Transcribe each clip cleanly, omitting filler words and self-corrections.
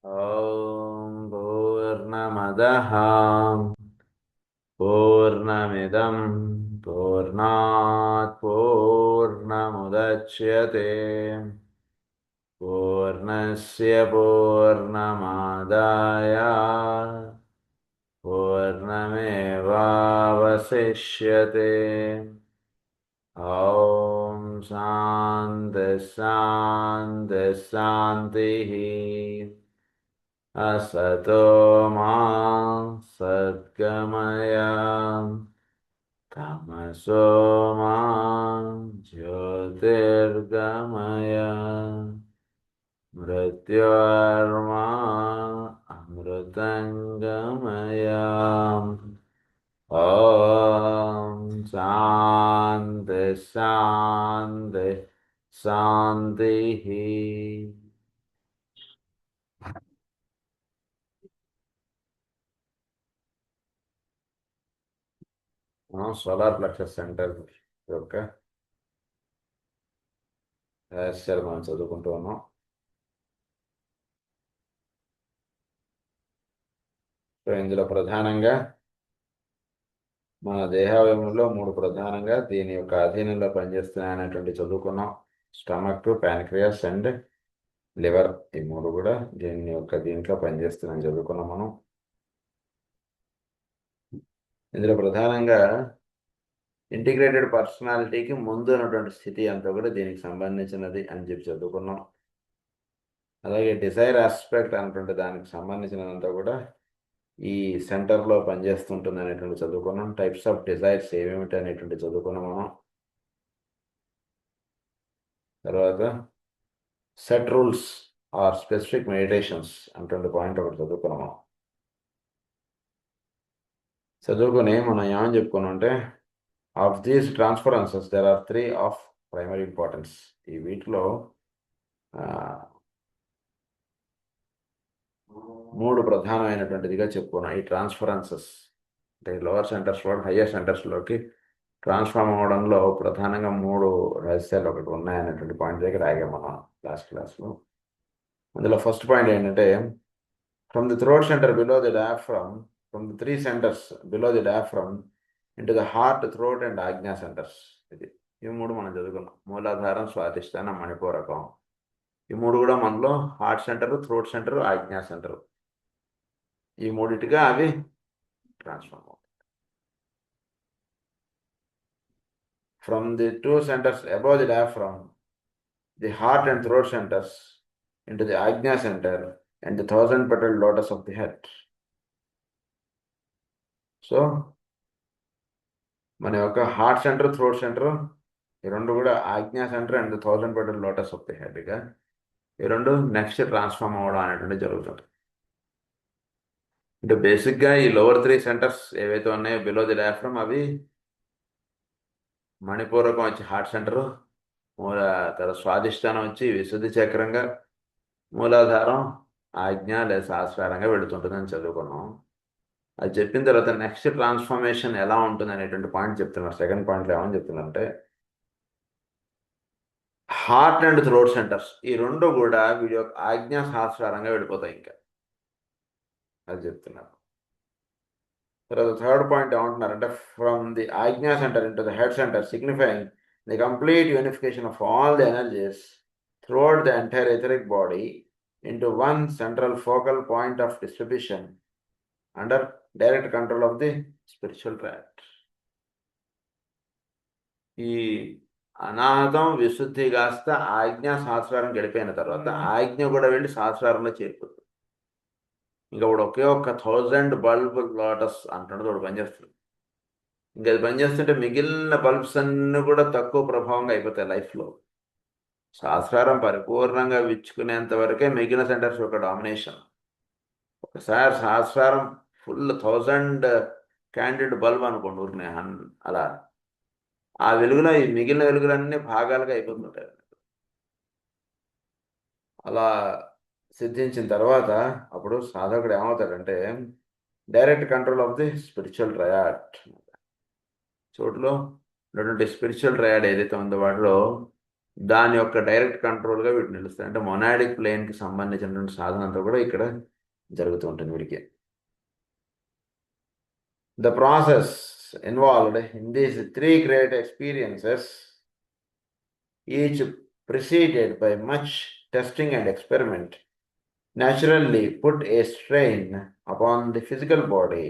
ॐ पूर्णमदः पूर्णमिदं पूर्णात् पूर्णमुदच्यते पूर्णस्य पूर्णमादाय पूर्णमेवावशिष्यते। ॐ शान्ति शान्ति शान्तिः। असतो मा सद्गमय तमसो मा ज्योतिर्गमय मृत्योर्मा अमृतङ्गमय। ॐ शान्ति शान्ति शान्तिः। సోలార్ ప్లెక్సస్ సెంటర్ యొక్క రహస్యాలు మనం చదువుకుంటూ ఉన్నాం. సో ఇందులో ప్రధానంగా మన దేహావయవంలో మూడు ప్రధానంగా దీని యొక్క అధీనంలో పనిచేస్తున్నాయనేటువంటి చదువుకున్నాం. స్టమక్, ప్యాన్క్రియాస్ అండ్ లివర్, ఈ మూడు కూడా దీంట్లో పనిచేస్తున్నాయని చదువుకున్నాం మనం. ఇందులో ప్రధానంగా ఇంటిగ్రేటెడ్ పర్సనాలిటీకి ముందు ఉన్నటువంటి స్థితి అంతా కూడా దీనికి సంబంధించినది అని చెప్పి చదువుకున్నాం. అలాగే డిజైర్ ఆస్పెక్ట్ అనేటువంటి దానికి సంబంధించినంతా కూడా ఈ సెంటర్లో పనిచేస్తుంటుంది అనేటువంటి చదువుకున్నాం. టైప్స్ ఆఫ్ డిజైర్స్ ఏమేమిటి అనేటువంటి చదువుకున్నాం మనం. తర్వాత set rules or specific meditations అనేటువంటి పాయింట్ ఒకటి చదువుకున్నాం మనం. చదువుకొని మనం ఏమని చెప్పుకున్నాం అంటే, of these transferences there are 3 of primary importance. ఈ వీటిలో 3 ప్రధానమైనటువంటిదిగా చెప్పుకున్నాం. ఈ ట్రాన్స్ఫరెన్సెస్ అంటే లోవర్ సెంటర్స్ హయ్యర్ సెంటర్స్లోకి ట్రాన్స్ఫార్మ్ అవ్వడంలో ప్రధానంగా 3 రహస్యాలు ఒకటి ఉన్నాయనేటువంటి పాయింట్ దగ్గర ఆగాం మనం లాస్ట్ క్లాస్లో. అందులో ఫస్ట్ పాయింట్ ఏంటంటే, from the throat centre below the diaphragm, from the 3 centres below the diaphragm into the heart, throat and Ajna centres. ఇవి 3 మనం చదువుకున్నాం. మూలాధారం, స్వాధిష్టానం, మణిపూరకం. ఈ 3 కూడా మనలో heart centre, throat centre, Ajna centre, ఈ మూడిటిగా అవి ట్రాన్స్ఫార్మ్ అవుతాయి. From the 2 centres above the diaphragm, the heart and throat centres into the Ajna centre and the 1000-petaled lotus of the head. So మన యొక్క హార్ట్ సెంటర్, థ్రోట్ సెంటర్, ఈ రెండు కూడా Ajna centre and 1000-petaled lotus of the headగా ఈ రెండు next transform అవ్వడం అనేటువంటి జరుగుతుంది. అంటే బేసిక్గా ఈ లోవర్ 3 సెంటర్స్ ఏవైతే ఉన్నాయో బిలో ది డయాఫ్రమ్, అవి మణిపూరకం వచ్చి హార్ట్ సెంటరు, తర్వాత స్వాధిష్టానం వచ్చి విశుద్ధి చక్రంగా, మూలాధారం ఆజ్ఞ లేదా సహస్రారంగా వెళుతుంటుందని చదువుకున్నాం. అది చెప్పిన తర్వాత నెక్స్ట్ ట్రాన్స్ఫర్మేషన్ ఎలా ఉంటుంది అనేటువంటి పాయింట్ చెప్తున్నారు. సెకండ్ పాయింట్లో ఏమని చెప్తున్నారంటే, హార్ట్ అండ్ థ్రోట్ సెంటర్స్ ఈ రెండు కూడా వీడి యొక్క ఆజ్ఞా సహస్రారంగా వెళ్ళిపోతాయి. ఇంకా అది చెప్తున్నారు. తర్వాత థర్డ్ పాయింట్ ఏమంటున్నారంటే, from the Ajna centre into the head centre signifying the complete unification of all the energies throughout the entire etheric body into one central focal point of distribution under direct control of the spiritual triad. ఈ అనాహతం విశుద్ధి కాస్త ఆజ్ఞ సహస్రారం గడిపోయిన తర్వాత ఆజ్ఞ కూడా వెళ్ళి సహస్రారంలో చేరుకుంటుంది. ఇంకా ఇప్పుడు ఒకే ఒక్క 1000 బల్బ్ లోటస్ అంటున్నది ఒకటి పనిచేస్తుంది. ఇంకా అది పనిచేస్తుంటే మిగిలిన బల్బ్స్ అన్నీ కూడా తక్కువ ప్రభావంగా అయిపోతాయి లైఫ్లో. సహస్రారం పరిపూర్ణంగా విచ్చుకునేంత వరకే మిగిలిన సెంటర్స్ యొక్క డామినేషన్. ఒకసారి సహస్రారం ఫుల్ 1000 క్యాండిడ్ బల్బ్ అనుకోండి ఊరినే, అలా ఆ వెలుగులో ఈ మిగిలిన వెలుగులన్నీ భాగాలుగా అయిపోతుంటాయి. అలా సిద్ధించిన తర్వాత అప్పుడు సాధకుడు ఏమవుతాడంటే, direct control of the spiritual triad చోటులో ఉన్నటువంటి స్పిరిచువల్ ట్రయాడ్ ఏదైతే ఉందో వాటిలో దాని యొక్క డైరెక్ట్ కంట్రోల్గా వీడు నిలుస్తాయి. అంటే మొనాడిక్ ప్లేన్కి సంబంధించినటువంటి సాధన అంతా కూడా ఇక్కడ జరుగుతూ ఉంటుంది వీడికి. The process involved in these three great experiences, each preceded by much testing and experiment, naturally put a strain upon the physical body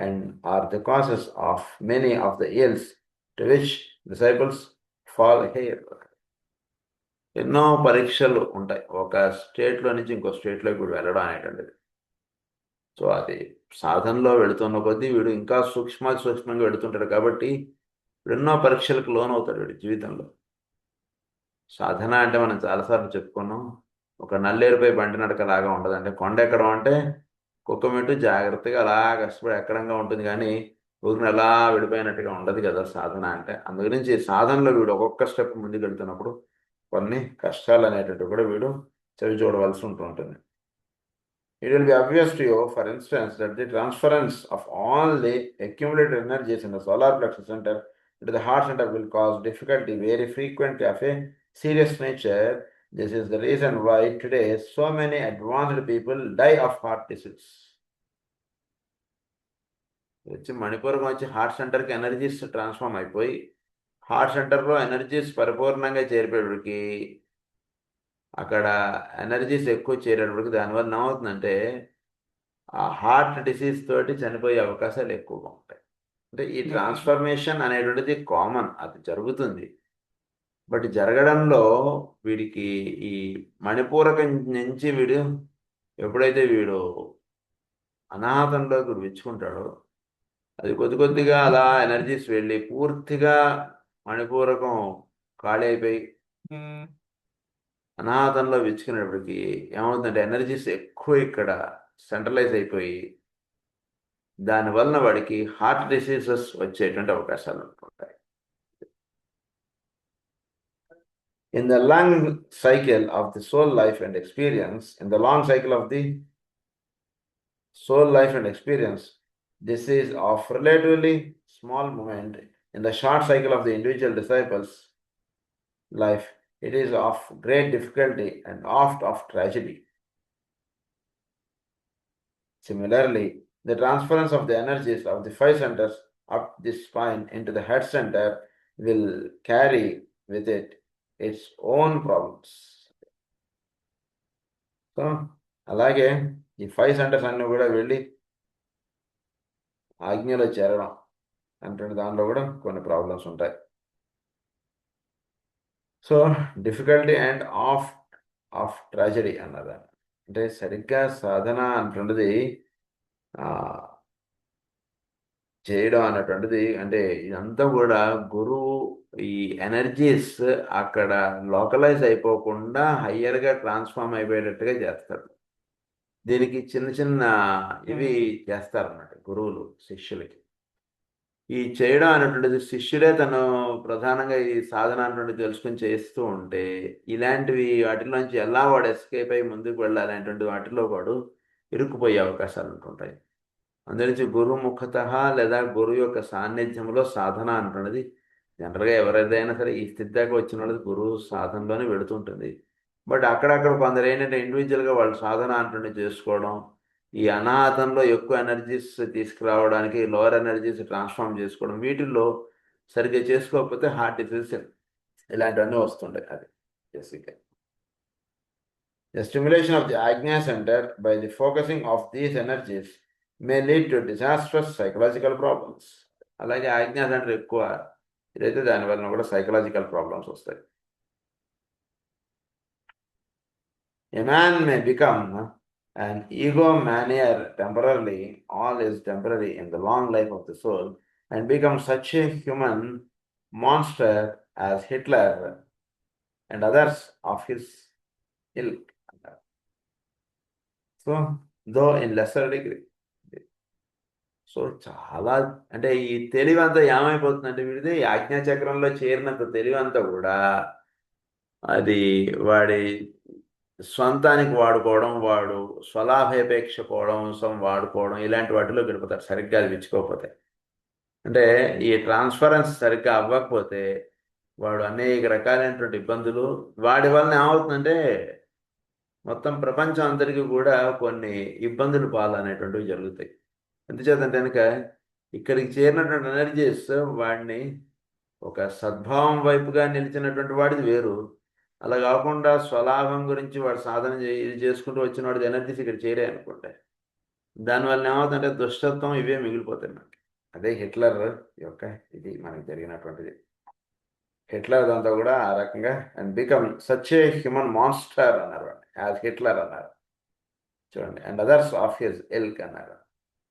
and are the causes of many of the ills to which disciples fall here. ఎన్నో పరీక్షలు ఉంటాయి ఒక స్టేట్లో నుంచి ఇంకో స్టేట్లోకి వీడు వెళ్ళడం అనేటువంటిది. సో అది సాధనలో వెళుతున్న కొద్దీ వీడు ఇంకా సూక్ష్మంగా వెళుతుంటాడు కాబట్టి ఎన్నో పరీక్షలకు లోనవుతాడు వీడి జీవితంలో. సాధన అంటే మనం చాలాసార్లు చెప్పుకున్నాం, ఒక నల్లేరుపై బండి నడక లాగా ఉండదు. అంటే కొండ ఎక్కడం అంటే కుక్కమెట్టు జాగ్రత్తగా అలా కష్టపడి ఎక్కడంగా ఉంటుంది, కానీ ఊరిని అలా విడిపోయినట్టుగా ఉండదు కదా సాధన అంటే. అందుగురించి సాధనలో వీడు ఒక్కొక్క స్టెప్ ముందుకు వెళ్తున్నప్పుడు కొన్ని కష్టాలు అనేటువంటివి కూడా వీడు చవి చూడవలసి ఉంటుంది. It will be obvious to you, for instance, that the transference of all the accumulated energies in the solar plexus center into the heart center will cause difficulty very frequently of a serious nature. This is the reason why today so many advanced people die of heart disease. వచ్చి మణిపూర్కి వచ్చి heart సెంటర్కి energies transform అయిపోయి heart సెంటర్లో energies పరిపూర్ణంగా చేరిపోయేటికి అక్కడ energies ఎక్కువ చేరేటప్పటికి దానివల్ల ఏమవుతుందంటే ఆ హార్ట్ డిసీజ్ తోటి చనిపోయే అవకాశాలు ఎక్కువగా ఉంటాయి. అంటే ఈ ట్రాన్స్ఫర్మేషన్ అనేటువంటిది కామన్, అది జరుగుతుంది. బట్ జరగడంలో వీడికి ఈ మణిపూరకం నుంచి వీడు ఎప్పుడైతే వీడు అనాహతంలోకి విచ్చుకుంటాడో అది కొద్దిగా అలా ఎనర్జీస్ వెళ్ళి పూర్తిగా మణిపూరకం ఖాళీ అయిపోయి అనాహతంలో విచ్చుకునేటప్పటికి ఏమవుతుందంటే ఎనర్జీస్ ఎక్కువ ఇక్కడ సెంట్రలైజ్ అయిపోయి దానివల్ల వాడికి హార్ట్ డిసీజెస్ వచ్చేటువంటి అవకాశాలు ఉంటాయి. In the long cycle of the soul life and experience, this is of relatively small moment. In the short cycle of the individual disciples' life, it is of great difficulty and oft of tragedy. Similarly, the transference of the energies of the five centers up the spine into the head center will carry with it its own problems. So అలాగే ఈ 5 centres అన్నీ కూడా వెళ్ళి ఆజ్ఞలో చేరడం అంటే దానిలో కూడా కొన్ని ప్రాబ్లమ్స్ ఉంటాయి. So difficulty and of tragedy అన్నది అంటే సరిగ్గా సాధన అంటున్నది చేయడం అనేటువంటిది అంటే ఇదంతా కూడా గురువు ఈ ఎనర్జీస్ అక్కడ లోకలైజ్ అయిపోకుండా హయ్యర్గా ట్రాన్స్ఫార్మ్ అయిపోయేటట్టుగా చేస్తాడు. దీనికి చిన్న ఇవి చేస్తారు అన్నమాట గురువులు శిష్యులకి. ఈ చేయడం అనేటువంటిది శిష్యులే తను ప్రధానంగా ఈ సాధన అనేటువంటిది తెలుసుకొని చేస్తూ ఉంటే ఇలాంటివి వాటిలోంచి ఎలా వాడు ఎస్కేప్ అయ్యి ముందుకు వెళ్ళాలి అనేటువంటి వాటిలో వాడు ఇరుక్కుపోయే అవకాశాలు ఉంటుంటాయి. అందులోంచి గురుముఖత లేదా గురువు యొక్క సాన్నిధ్యంలో సాధన అంటున్నది జనరల్గా ఎవరైనా సరే ఈ స్థితి దాకా వచ్చిన వాళ్ళది గురువు సాధనలోనే వెళుతుంటుంది. బట్ అక్కడక్కడ కొందరు ఏంటంటే ఇండివిజువల్గా వాళ్ళు సాధన అంటుండే చేసుకోవడం, ఈ అనాహతంలో ఎక్కువ ఎనర్జీస్ తీసుకురావడానికి లోవర్ ఎనర్జీస్ ట్రాన్స్ఫార్మ్ చేసుకోవడం, వీటిల్లో సరిగ్గా చేసుకోకపోతే హార్ట్ డిసీజ్ ఇలాంటివన్నీ వస్తుంటాయి. అది బేసిక్గా the stimulation of the Ajna center by the focusing of these energies may lead to disastrous psychological problems. అలాగే ఆజ్ఞా సెంటర్ ఎక్కువ ఇదైతే దానివల్ల కూడా సైకలాజికల్ ప్రాబ్లమ్స్ వస్తాయి. A man may become an egomaniac temporarily, all is temporary in the long life of the soul, and become such a human monster as Hitler and others of his ilk. So, though in lesser degree. So చాలా అంటే ఈ తెలివంతా ఏమైపోతుందంటే వీడిది ఈ ఆజ్ఞాచక్రంలో చేరినంత తెలివంతా కూడా అది వాడి స్వంతానికి వాడుకోవడం, వాడు స్వలాభాపేక్ష కోసం వాడుకోవడం, ఇలాంటి వాటిలో గడిపోతారు సరిగ్గా అది విచ్చుకోకపోతే. అంటే ఈ ట్రాన్స్ఫరెన్స్ సరిగ్గా అవ్వకపోతే వాడు అనేక రకాలైనటువంటి ఇబ్బందులు, వాడి వలన ఏమవుతుందంటే మొత్తం ప్రపంచం అందరికీ కూడా కొన్ని ఇబ్బందులు పాలనేటువంటివి జరుగుతాయి. ఎందుచేతంటే కనుక ఇక్కడికి చేరినటువంటి ఎనర్జీస్ వాడిని ఒక సద్భావం వైపుగా నిలిచినటువంటి వాడిది వేరు. అలా కాకుండా స్వలాభం గురించి వాడు సాధన ఇది చేసుకుంటూ వచ్చిన వాడిది ఎనర్జీస్ ఇక్కడ చేరే అనుకుంటే దానివల్ల ఏమవుతుందంటే దుష్టత్వం ఇవే మిగిలిపోతాయి మనకి. అదే హిట్లర్ యొక్క ఇది మనకి జరిగినటువంటిది. హిట్లర్ అంతా కూడా ఆ రకంగా and become such a human monster అన్నారు, యాజ్ హిట్లర్ అన్నారు చూడండి. And others of his ilk అన్నారు.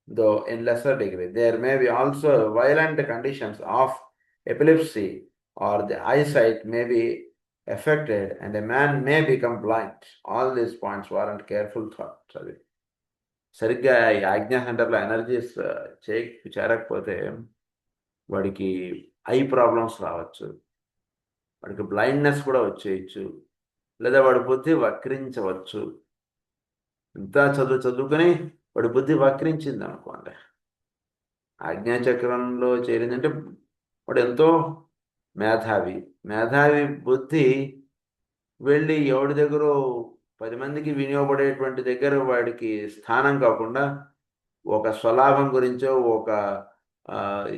Though in lesser degree there may be also violent conditions of epilepsy or the eyesight may be affected and a man may become blind. All these points warrant careful thought. అది సరిగ్గా ఈ ఆజ్ఞా సెంటర్లో energies చేరకపోతే వాడికి eye problems రావచ్చు, వాడికి blindness కూడా వచ్చేయచ్చు, లేదా వాడి బుద్ధి వక్రించవచ్చు. ఇంత చదువుకొని వాడి బుద్ధి వక్రించింది అనుకోండి, ఆజ్ఞాచక్రంలో చేరిందంటే వాడు ఎంతో మేధావి బుద్ధి వెళ్ళి ఎవడి దగ్గర 10 మందికి వినియోగపడేటువంటి దగ్గర వాడికి స్థానం కాకుండా ఒక స్వలాభం గురించో ఒక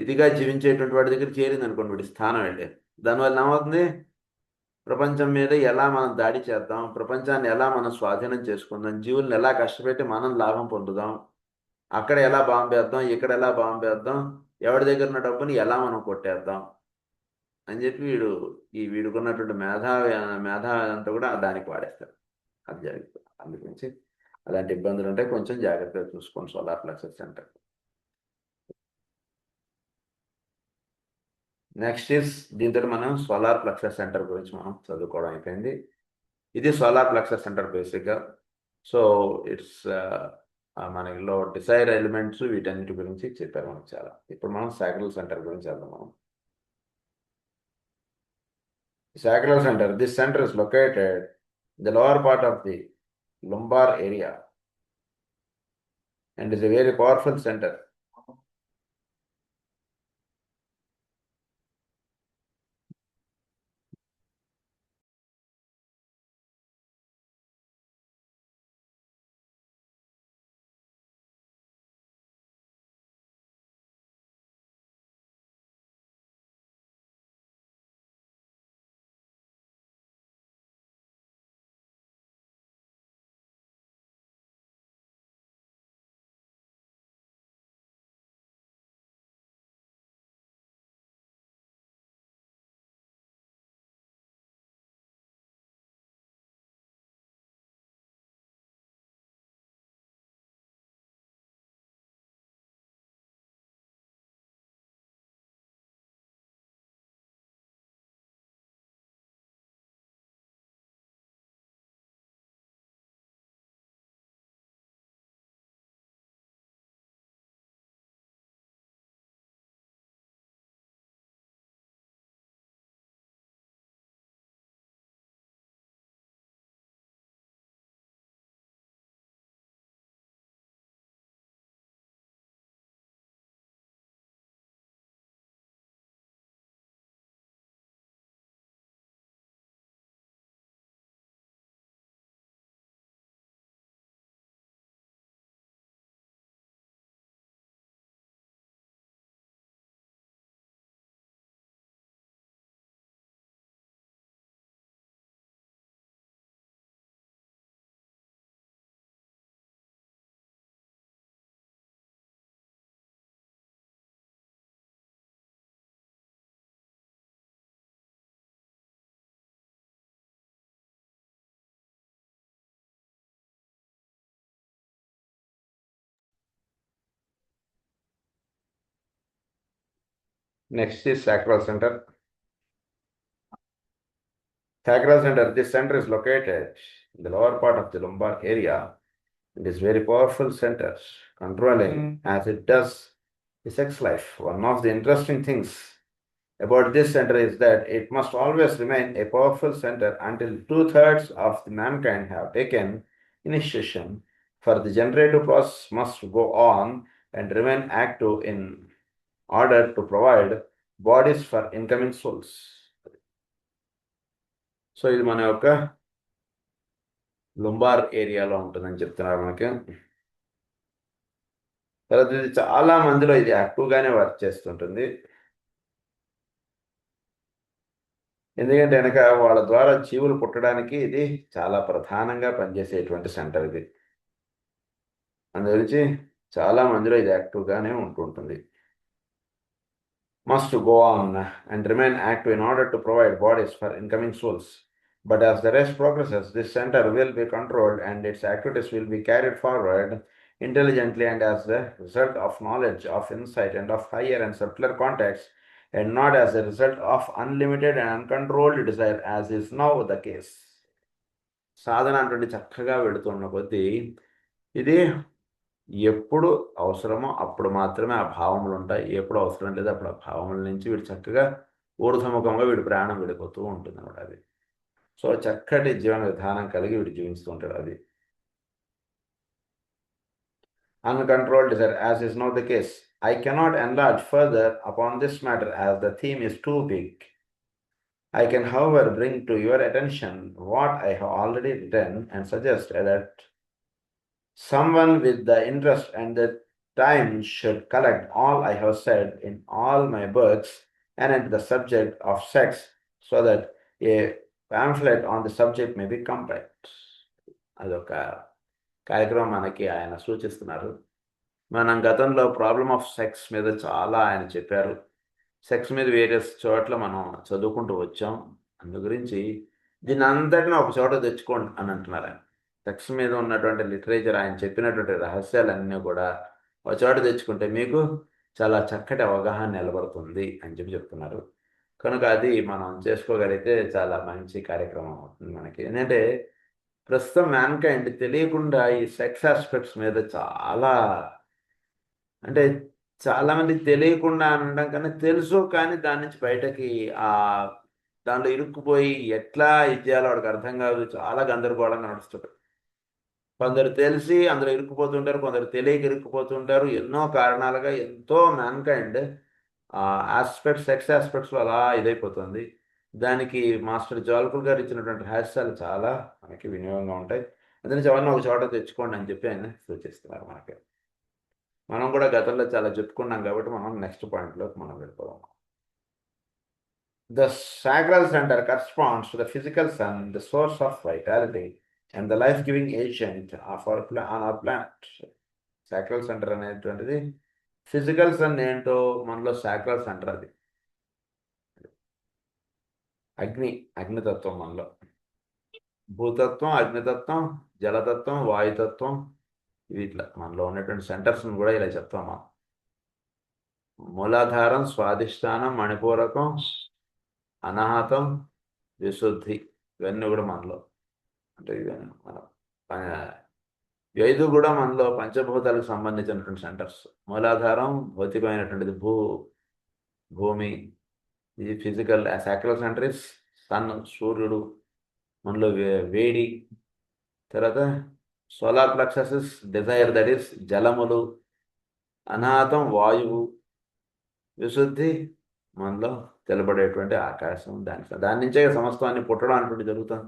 ఇదిగా జీవించేటువంటి వాడి దగ్గర చేరింది అనుకోండి వాడి స్థానం వెళ్ళి, దానివల్ల ఏమవుతుంది, ప్రపంచం మీద ఎలా మనం దాడి చేద్దాం, ప్రపంచాన్ని ఎలా మనం స్వాధీనం చేసుకుందాం, జీవుల్ని ఎలా కష్టపెట్టి మనం లాభం పొందుదాం, అక్కడ ఎలా బాంబేద్దాం, ఇక్కడ ఎలా బాంబేద్దాం, ఎవరి దగ్గర ఉన్న డబ్బుని ఎలా మనం కొట్టేద్దాం అని చెప్పి వీడుకున్నటువంటి మేధావి అంతా కూడా దానికి వాడేస్తారు. అది జరుగుతుంది. అందుగురించి అలాంటి ఇబ్బందులు ఉంటే కొంచెం జాగ్రత్తగా చూసుకోండి సోలార్ ప్లెక్సస్ సెంటర్. నెక్స్ట్ దీంతో మనం సోలార్ ప్లెక్సస్ సెంటర్ గురించి మనం చదువుకోవడం అయిపోయింది. ఇది సోలార్ ప్లెక్సస్ సెంటర్ బేసిక్గా. సో ఇట్స్ మనలో డిసైర్ ఎలిమెంట్స్ వీటన్నిటి గురించి చెప్పారు మనకు చాలా. ఇప్పుడు మనం సాక్రల్ సెంటర్ గురించి వెళ్దాం. మనం sacral center. This center is located in the lower part of the lumbar area and is a very powerful center. Next is sacral center. Sacral center. This center is located in the lower part of the lumbar area. It is very powerful center, controlling as it does the sex life. One of the interesting things about this center is that it must always remain a powerful center until 2/3 of the mankind have taken initiation, for the generative process must go on and remain active in order to provide bodies for incoming souls. So ఇది మన యొక్క lumbar ఏరియాలో ఉంటుందని చెప్తున్నారు మనకి. తర్వాత ఇది చాలా మందిలో ఇది యాక్టివ్గానే వర్క్ చేస్తుంటుంది. ఎందుకంటే వెనక వాళ్ళ ద్వారా జీవులు పుట్టడానికి ఇది చాలా ప్రధానంగా పనిచేసేటువంటి సెంటర్ ఇది. అందుగురించి చాలా మందిలో ఇది యాక్టివ్గానే ఉంటుంటుంది. Must go on and remain active in order to provide bodies for incoming souls. But as the race progresses, this center will be controlled and its activities will be carried forward intelligently and as the result of knowledge, of insight, and of higher and subtler contacts, and not as a result of unlimited and uncontrolled desire, as is now the case. సాధన అంటే చక్కగా వెళుతున్న కొద్దీ ఇది ఎప్పుడు అవసరమో అప్పుడు మాత్రమే ఆ భావములు ఉంటాయి. ఎప్పుడు అవసరం లేదు అప్పుడు ఆ భావముల నుంచి వీడు చక్కగా ఊర్ధముఖంగా వీడి ప్రాణం వెళ్ళిపోతూ ఉంటుంది అన్నమాట అది. సో చక్కటి జీవన విధానం కలిగి వీడు జీవిస్తూ ఉంటాడు అది. Uncontrolled desire, as is now the case. I cannot enlarge further upon this matter as the theme is too big. I can, however, bring to your attention what I have already written and suggest that someone with the interest and the time should collect all I have said in all my books and into the subject of sex so that a pamphlet on the subject may be complete. అదొక కార్యక్రమం మనకి ఆయన సూచిస్తున్నారు. మనం గతంలో problem of sex మీద చాలా ఆయన చెప్పారు. సెక్స్ మీద వేరియస్ చోట్ల మనం చదువుకుంటూ వచ్చాం. అందు గురించి దీని అంతటిని ఒక చోట తెచ్చుకోండి అని అంటున్నారు ఆయన. సెక్స్ మీద ఉన్నటువంటి లిటరేచర్ ఆయన చెప్పినటువంటి రహస్యాలన్నీ కూడా ఒక చోట తెచ్చుకుంటే మీకు చాలా చక్కటి అవగాహన నిలబడుతుంది అని చెప్తున్నారు. కనుక అది మనం చేసుకోగలిగితే చాలా మంచి కార్యక్రమం అవుతుంది మనకి. ఏంటంటే ప్రస్తుతం మ్యాన్కైండ్ తెలియకుండా ఈ సెక్స్ ఆస్పెక్ట్స్ మీద చాలా అంటే చాలామంది తెలియకుండా అనడం కన్నా తెలుసు కానీ దాని నుంచి బయటకి దాంట్లో ఇరుక్కుపోయి ఎట్లా ఇది చేయాలో వాడికి అర్థం కాదు. చాలా గందరగోళంగా నడుస్తుంది. కొందరు తెలిసి అందులో ఇరుక్కుపోతుంటారు, కొందరు తెలియక ఇరుక్కుపోతుంటారు. ఎన్నో కారణాలుగా ఎంతో మ్యాన్కైండ్ సెక్స్ ఆస్పెక్ట్స్లో అలా ఇదైపోతుంది. దానికి మాస్టర్ జోల్కుల్ గారు ఇచ్చినటువంటి రహస్యాలు చాలా మనకి వినియోగంగా ఉంటాయి. అందుకని అవన్నీ ఒక చోట తెచ్చుకోండి అని చెప్పి ఆయన సూచిస్తున్నారు మనకి. మనం కూడా గతంలో చాలా చెప్పుకున్నాం కాబట్టి మనం నెక్స్ట్ పాయింట్లోకి మనం వెళ్ళిపోదాం. The sacral center corresponds to the physical sun, the source of vitality and the life-giving agent on our planet. Sacral center అనేటువంటిది ఫిజికల్ సన్ ఏంటో మనలో సాక్రల్ సెంటర్ అది. అగ్నితత్వం మనలో, భూతత్వం, అగ్నితత్వం, జలతత్వం, వాయుతత్వం, వీటిలో మనలో ఉన్నటువంటి సెంటర్స్ని కూడా ఇలా చెప్తాం మనం. మూలాధారం, స్వాధిష్టానం, మణిపూరకం, అనాహతం, విశుద్ధి, ఇవన్నీ కూడా మనలో అంటే ఇవన్నీ మనం ఐదు కూడా మనలో పంచభూతాలకు సంబంధించినటువంటి సెంటర్స్. మూలాధారం భౌతికమైనటువంటిది, భూమి, ఇది physical. Sacral centre is sun, సూర్యుడు, మనలో వేడి. తర్వాత solar plexus is desire, that is జలములు. అనాహతం వాయువు. విశుద్ధి మనలో తెలబడేటువంటి ఆకాశం. దాని నుంచే సమస్తాన్ని పుట్టడం అనేటువంటి జరుగుతుంది.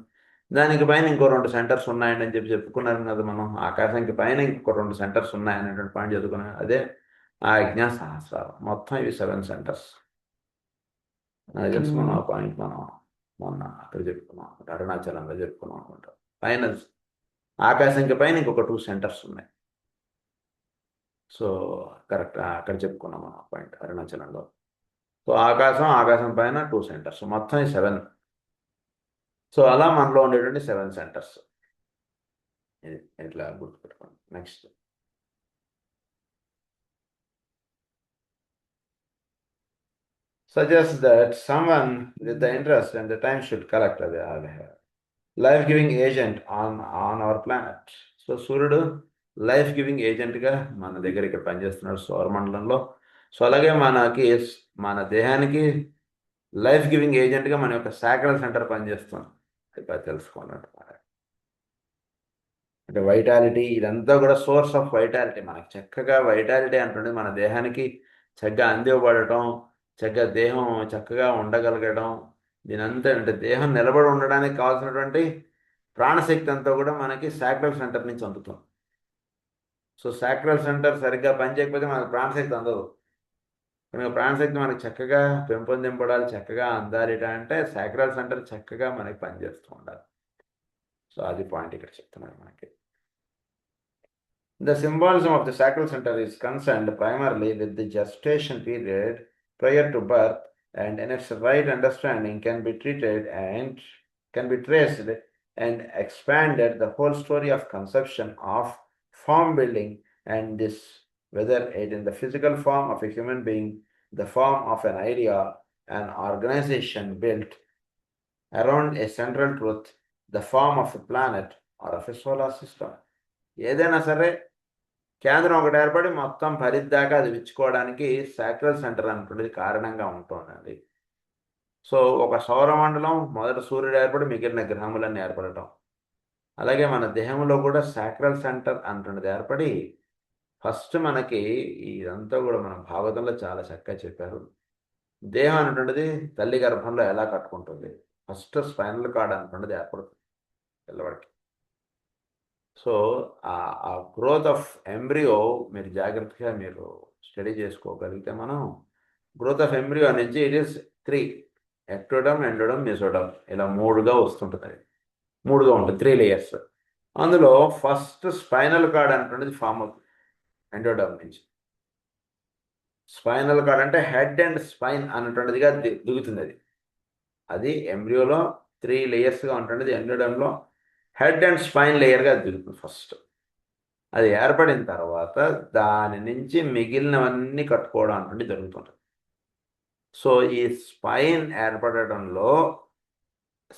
దానికి పైన ఇంకో 2 సెంటర్స్ ఉన్నాయండి అని చెప్పుకున్నాను కదా మనం. ఆకాశానికి పైన ఇంకో 2 సెంటర్స్ ఉన్నాయనేటువంటి పాయింట్ చదువుకున్నాం. అదే ఆ అజ్ఞా సహస్రారం. మొత్తం ఇవి 7 సెంటర్స్. నాకు తెలుసుకున్నాం ఆ పాయింట్. మనం మొన్న అక్కడ చెప్పుకున్నాం, అరుణాచలంలో చెప్పుకున్నాం అనుకుంటాం. పైన ఆకాశానికి పైన ఇంకొక 2 సెంటర్స్ ఉన్నాయి. సో కరెక్ట్, అక్కడ చెప్పుకున్నాం మనం పాయింట్ అరుణాచలంలో. సో ఆకాశం పైన 2 సెంటర్స్, మొత్తం 7. సో అలా మనలో ఉండేటువంటి 7 సెంటర్స్. ఇది ఇట్లా గుర్తుపెట్టుకోండి. Next suggests that someone with the interest and the time should collect the life-giving agent on our planet. So సూర్యుడు లైఫ్ గివింగ్ ఏజెంట్గా మన దగ్గర ఇక్కడ పనిచేస్తున్నాడు సౌరమండలంలో. సో అలాగే మన దేహానికి లైఫ్ గివింగ్ ఏజెంట్గా మన యొక్క సాక్రల్ సెంటర్ పనిచేస్తుంది. అది తెలుసుకున్నట్టు అంటే వైటాలిటీ, ఇదంతా కూడా సోర్స్ ఆఫ్ వైటాలిటీ. మనకి చక్కగా వైటాలిటీ అంటుండే మన దేహానికి చక్కగా అందివ్వబడటం, చక్కగా దేహం చక్కగా ఉండగలగడం, దీని అంతా అంటే దేహం నిలబడి ఉండడానికి కావాల్సినటువంటి ప్రాణశక్తి అంతా కూడా మనకి సాక్రల్ సెంటర్ నుంచి అందుతుంది. సో సాక్రల్ సెంటర్ సరిగ్గా పనిచేయకపోతే మనకు ప్రాణశక్తి అందదు. కనుక ప్రాణశక్తి మనకి చక్కగా పెంపొందింపడాలి, చక్కగా అందాలిట అంటే సాక్రల్ సెంటర్ చక్కగా మనకి పనిచేస్తూ ఉండాలి. సో అది పాయింట్ ఇక్కడ చెప్తున్నారు మనకి. The symbolism of the sacral center is concerned primarily with the gestation period prior to birth, and in its right understanding can be treated and can be traced and expanded the whole story of conception of form building, and this whether it in the physical form of a human being, the form of an idea, an organization built around a central truth, the form of a planet or of a solar system. ఏదైనా సరే కేంద్రం ఒకటి ఏర్పడి మొత్తం పరిధిదాకా అది విచ్చుకోవడానికి sacral centre అనేటువంటిది కారణంగా ఉంటుందండి. సో ఒక సౌరమండలం మొదట సూర్యుడు ఏర్పడి మిగిలిన గ్రహములన్నీ ఏర్పడటం, అలాగే మన దేహంలో కూడా సాక్రల్ సెంటర్ అంటున్నది ఏర్పడి ఫస్ట్ మనకి ఇదంతా కూడా మన భాగవతంలో చాలా చక్కగా చెప్పారు. దేహం అనేటువంటిది తల్లి గర్భంలో ఎలా కట్టుకుంటుంది, ఫస్ట్ స్పైనల్ కార్డ్ అనేటువంటిది ఏర్పడుతుంది పిల్లవాడికి. సో ఆ గ్రోత్ ఆఫ్ ఎంబ్రియో మీరు జాగ్రత్తగా మీరు స్టడీ చేసుకోగలిగితే మనం గ్రోత్ ఆఫ్ ఎంబ్రియో నుంచి ఇట్ ఈస్ 3 ఎక్టోడమ్, ఎండోడమ్, మెసోడమ్ ఇలా 3గా వస్తుంటుంది. 3గా ఉంటుంది, 3 లేయర్స్. అందులో ఫస్ట్ స్పైనల్ కార్డ్ అనేటువంటిది ఫామ్ అవుతుంది ఎండోడమ్ నుంచి. స్పైనల్ కార్డ్ అంటే హెడ్ అండ్ స్పైన్ అన్నటువంటిదిగా దిగుతుంది. అది ఎంబ్రియోలో 3 లేయర్స్గా ఉంటుండేది. ఎండోడమ్లో హెడ్ అండ్ స్పైన్ లేయర్గా దిగుతుంది ఫస్ట్. అది ఏర్పడిన తర్వాత దాని నుంచి మిగిలినవన్నీ కట్టుకోవడం అంటే జరుగుతుంటుంది. సో ఈ స్పైన్ ఏర్పడటంలో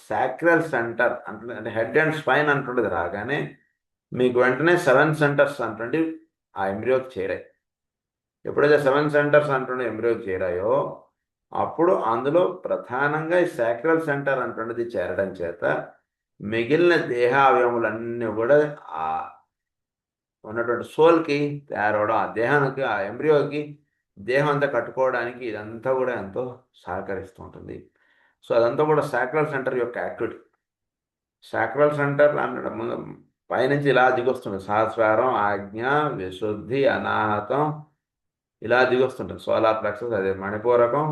సాక్రల్ సెంటర్ అంటే హెడ్ అండ్ స్పైన్ అంటుండేది రాగానే మీకు వెంటనే 7 సెంటర్స్ అంటే ఆ ఎంబ్రియోకి చేరాయి. ఎప్పుడైతే 7 సెంటర్స్ అంటుండే ఎంబ్రియోకి చేరాయో అప్పుడు అందులో ప్రధానంగా ఈ సాక్రల్ సెంటర్ అంటున్నది చేరడం చేత మిగిలిన దేహ అవయములన్నీ కూడా ఆ ఉన్నటువంటి సోల్కి తయారవడం, ఆ దేహానికి ఆ ఎంబ్రియోకి దేహం అంతా కట్టుకోవడానికి ఇదంతా కూడా ఎంతో సహకరిస్తూ ఉంటుంది. సో అదంతా కూడా సాక్రల్ సెంటర్ యొక్క యాక్టివిటీ. సాక్రల్ సెంటర్ అనడం పైనుంచి ఇలా దిగొస్తుంది. సహస్రారం, ఆజ్ఞ, విశుద్ధి, అనాహతం ఇలా దిగొస్తుంటుంది. సోలార్ ప్లెక్సస్, అదే మణిపూరకం,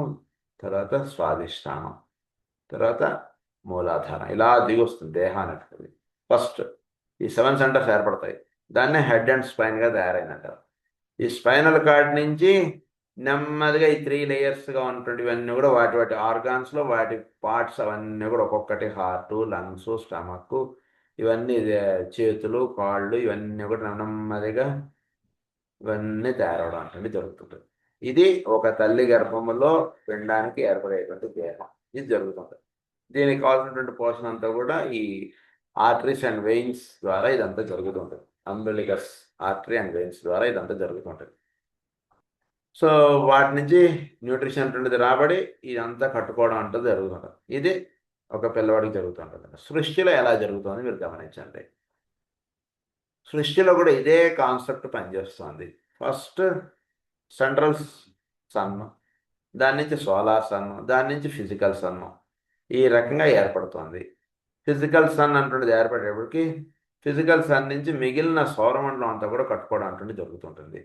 తర్వాత స్వాధిష్టానం, తర్వాత మూలాధారం ఇలా దిగొస్తుంది దేహానికి. ఫస్ట్ ఈ 7 సెంటర్స్ ఏర్పడతాయి. దాన్నే హెడ్ అండ్ స్పైన్గా తయారైందంటారు. ఈ స్పైనల్ కార్డ్ నుంచి నెమ్మదిగా ఈ 3 లేయర్స్గా ఉన్నటువంటి ఇవన్నీ కూడా వాటి వాటి ఆర్గాన్స్లో వాటి పార్ట్స్ అవన్నీ కూడా ఒక్కొక్కటి హార్టు, లంగ్స్, స్టమక్, ఇవన్నీ చేతులు, కాళ్ళు ఇవన్నీ కూడా నెమ్మదిగా ఇవన్నీ తయారవడం అంటే జరుగుతుంటుంది. ఇది ఒక తల్లి గర్భములో పిండానికి ఏర్పడేటువంటి దేహం. ఇది జరుగుతుంది. దీనికి కావాల్సినటువంటి పోషణ అంతా కూడా ఈ ఆర్టరీస్ అండ్ వెయిన్స్ ద్వారా ఇదంతా జరుగుతుంటుంది. అంబిలికస్ ఆర్టరీ అండ్ వెయిన్స్ ద్వారా ఇదంతా జరుగుతుంటుంది. సో వాటి నుంచి న్యూట్రిషన్ అంటున్నది రాబడి ఇదంతా కట్టుకోవడం అంటూ జరుగుతుంటుంది. ఇది ఒక పిల్లవాడికి జరుగుతుంటుంది. సృష్టిలో ఎలా జరుగుతుందో మీరు గమనించండి. సృష్టిలో కూడా ఇదే కాన్సెప్ట్ పనిచేస్తుంది. ఫస్ట్ సెంట్రల్ సన్, దాని నుంచి సోలార్ సన్, దాని నుంచి ఫిజికల్ సన్, ఈ రకంగా ఏర్పడుతుంది. ఫిజికల్ సన్ అంటున్నది ఏర్పడేటప్పటికి ఫిజికల్ సన్ నుంచి మిగిలిన సౌరమండలం అంతా కూడా కట్టుకోవడం అంటుండే జరుగుతుంటుంది.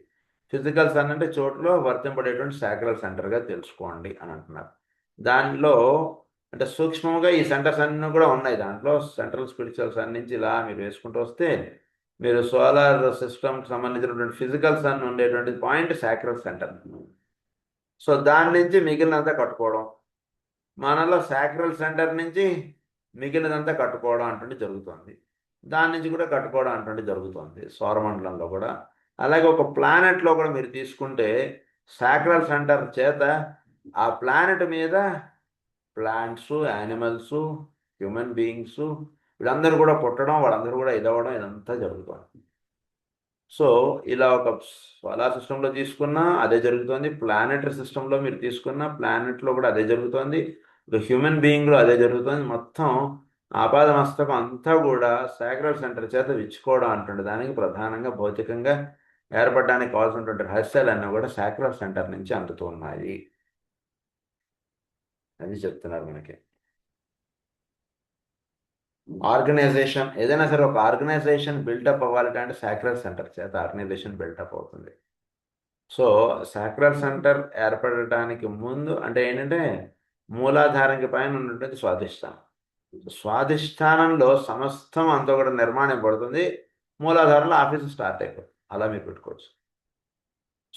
ఫిజికల్ సన్ అంటే చోటులో వర్తింపడేటువంటి సాక్రల్ సెంటర్గా తెలుసుకోండి అని అంటున్నారు. దానిలో అంటే సూక్ష్మంగా ఈ సెంటర్స్ అన్నీ కూడా ఉన్నాయి. దాంట్లో సెంట్రల్ స్పిరిచువల్ సన్ నుంచి ఇలా మీరు వేసుకుంటూ వస్తే మీరు సోలార్ సిస్టమ్కి సంబంధించినటువంటి ఫిజికల్ సన్ ఉండేటువంటి పాయింట్ సాక్రల్ సెంటర్. సో దాని నుంచి మిగిలినంతా కట్టుకోవడం, మనలో సాక్రల్ సెంటర్ నుంచి మిగిలినంతా కట్టుకోవడం అంటుండే జరుగుతుంది. దాని నుంచి కూడా కట్టుకోవడం అంటుండే జరుగుతుంది సౌరమండలంలో కూడా. అలాగే ఒక ప్లానెట్లో కూడా మీరు తీసుకుంటే సాక్రల్ సెంటర్ చేత ఆ ప్లానెట్ మీద ప్లాంట్స్, యానిమల్స్, హ్యూమన్ బీయింగ్స్ వీళ్ళందరూ కూడా పుట్టడం, వాళ్ళందరూ కూడా ఇదవ్వడం ఇదంతా జరుగుతుంది. సో ఇలా ఒక సోలార్ సిస్టంలో తీసుకున్నా అదే జరుగుతుంది, ప్లానెటరీ సిస్టంలో మీరు తీసుకున్న ప్లానెట్లో కూడా అదే జరుగుతుంది, ఒక హ్యూమన్ బీయింగ్లో అదే జరుగుతుంది. మొత్తం ఆపాద మస్తకం అంతా కూడా సాక్రల్ సెంటర్ చేత విచ్చుకోవడం అంటుండే దానికి ప్రధానంగా భౌతికంగా ఏర్పడడానికి కావాల్సినటువంటి రహస్యాలన్నీ కూడా సాక్రల్ సెంటర్ నుంచి అందుతూ ఉన్నాయి అని చెప్తున్నారు మనకి. ఆర్గనైజేషన్ ఏదైనా సరే ఒక ఆర్గనైజేషన్ బిల్డప్ అవ్వాలంటే అంటే సాక్రల్ సెంటర్ చేత ఆర్గనైజేషన్ బిల్డప్ అవుతుంది. సో సాక్రల్ సెంటర్ ఏర్పడటానికి ముందు అంటే ఏంటంటే మూలాధారంకి పైన ఉన్నటువంటి స్వాధిష్టానం. స్వాధిష్టానంలో సమస్తం అంతా కూడా నిర్మాణం పడుతుంది. మూలాధారంలో ఆఫీసు స్టార్ట్ అయిపోతుంది. అలా మీరు పెట్టుకోవచ్చు.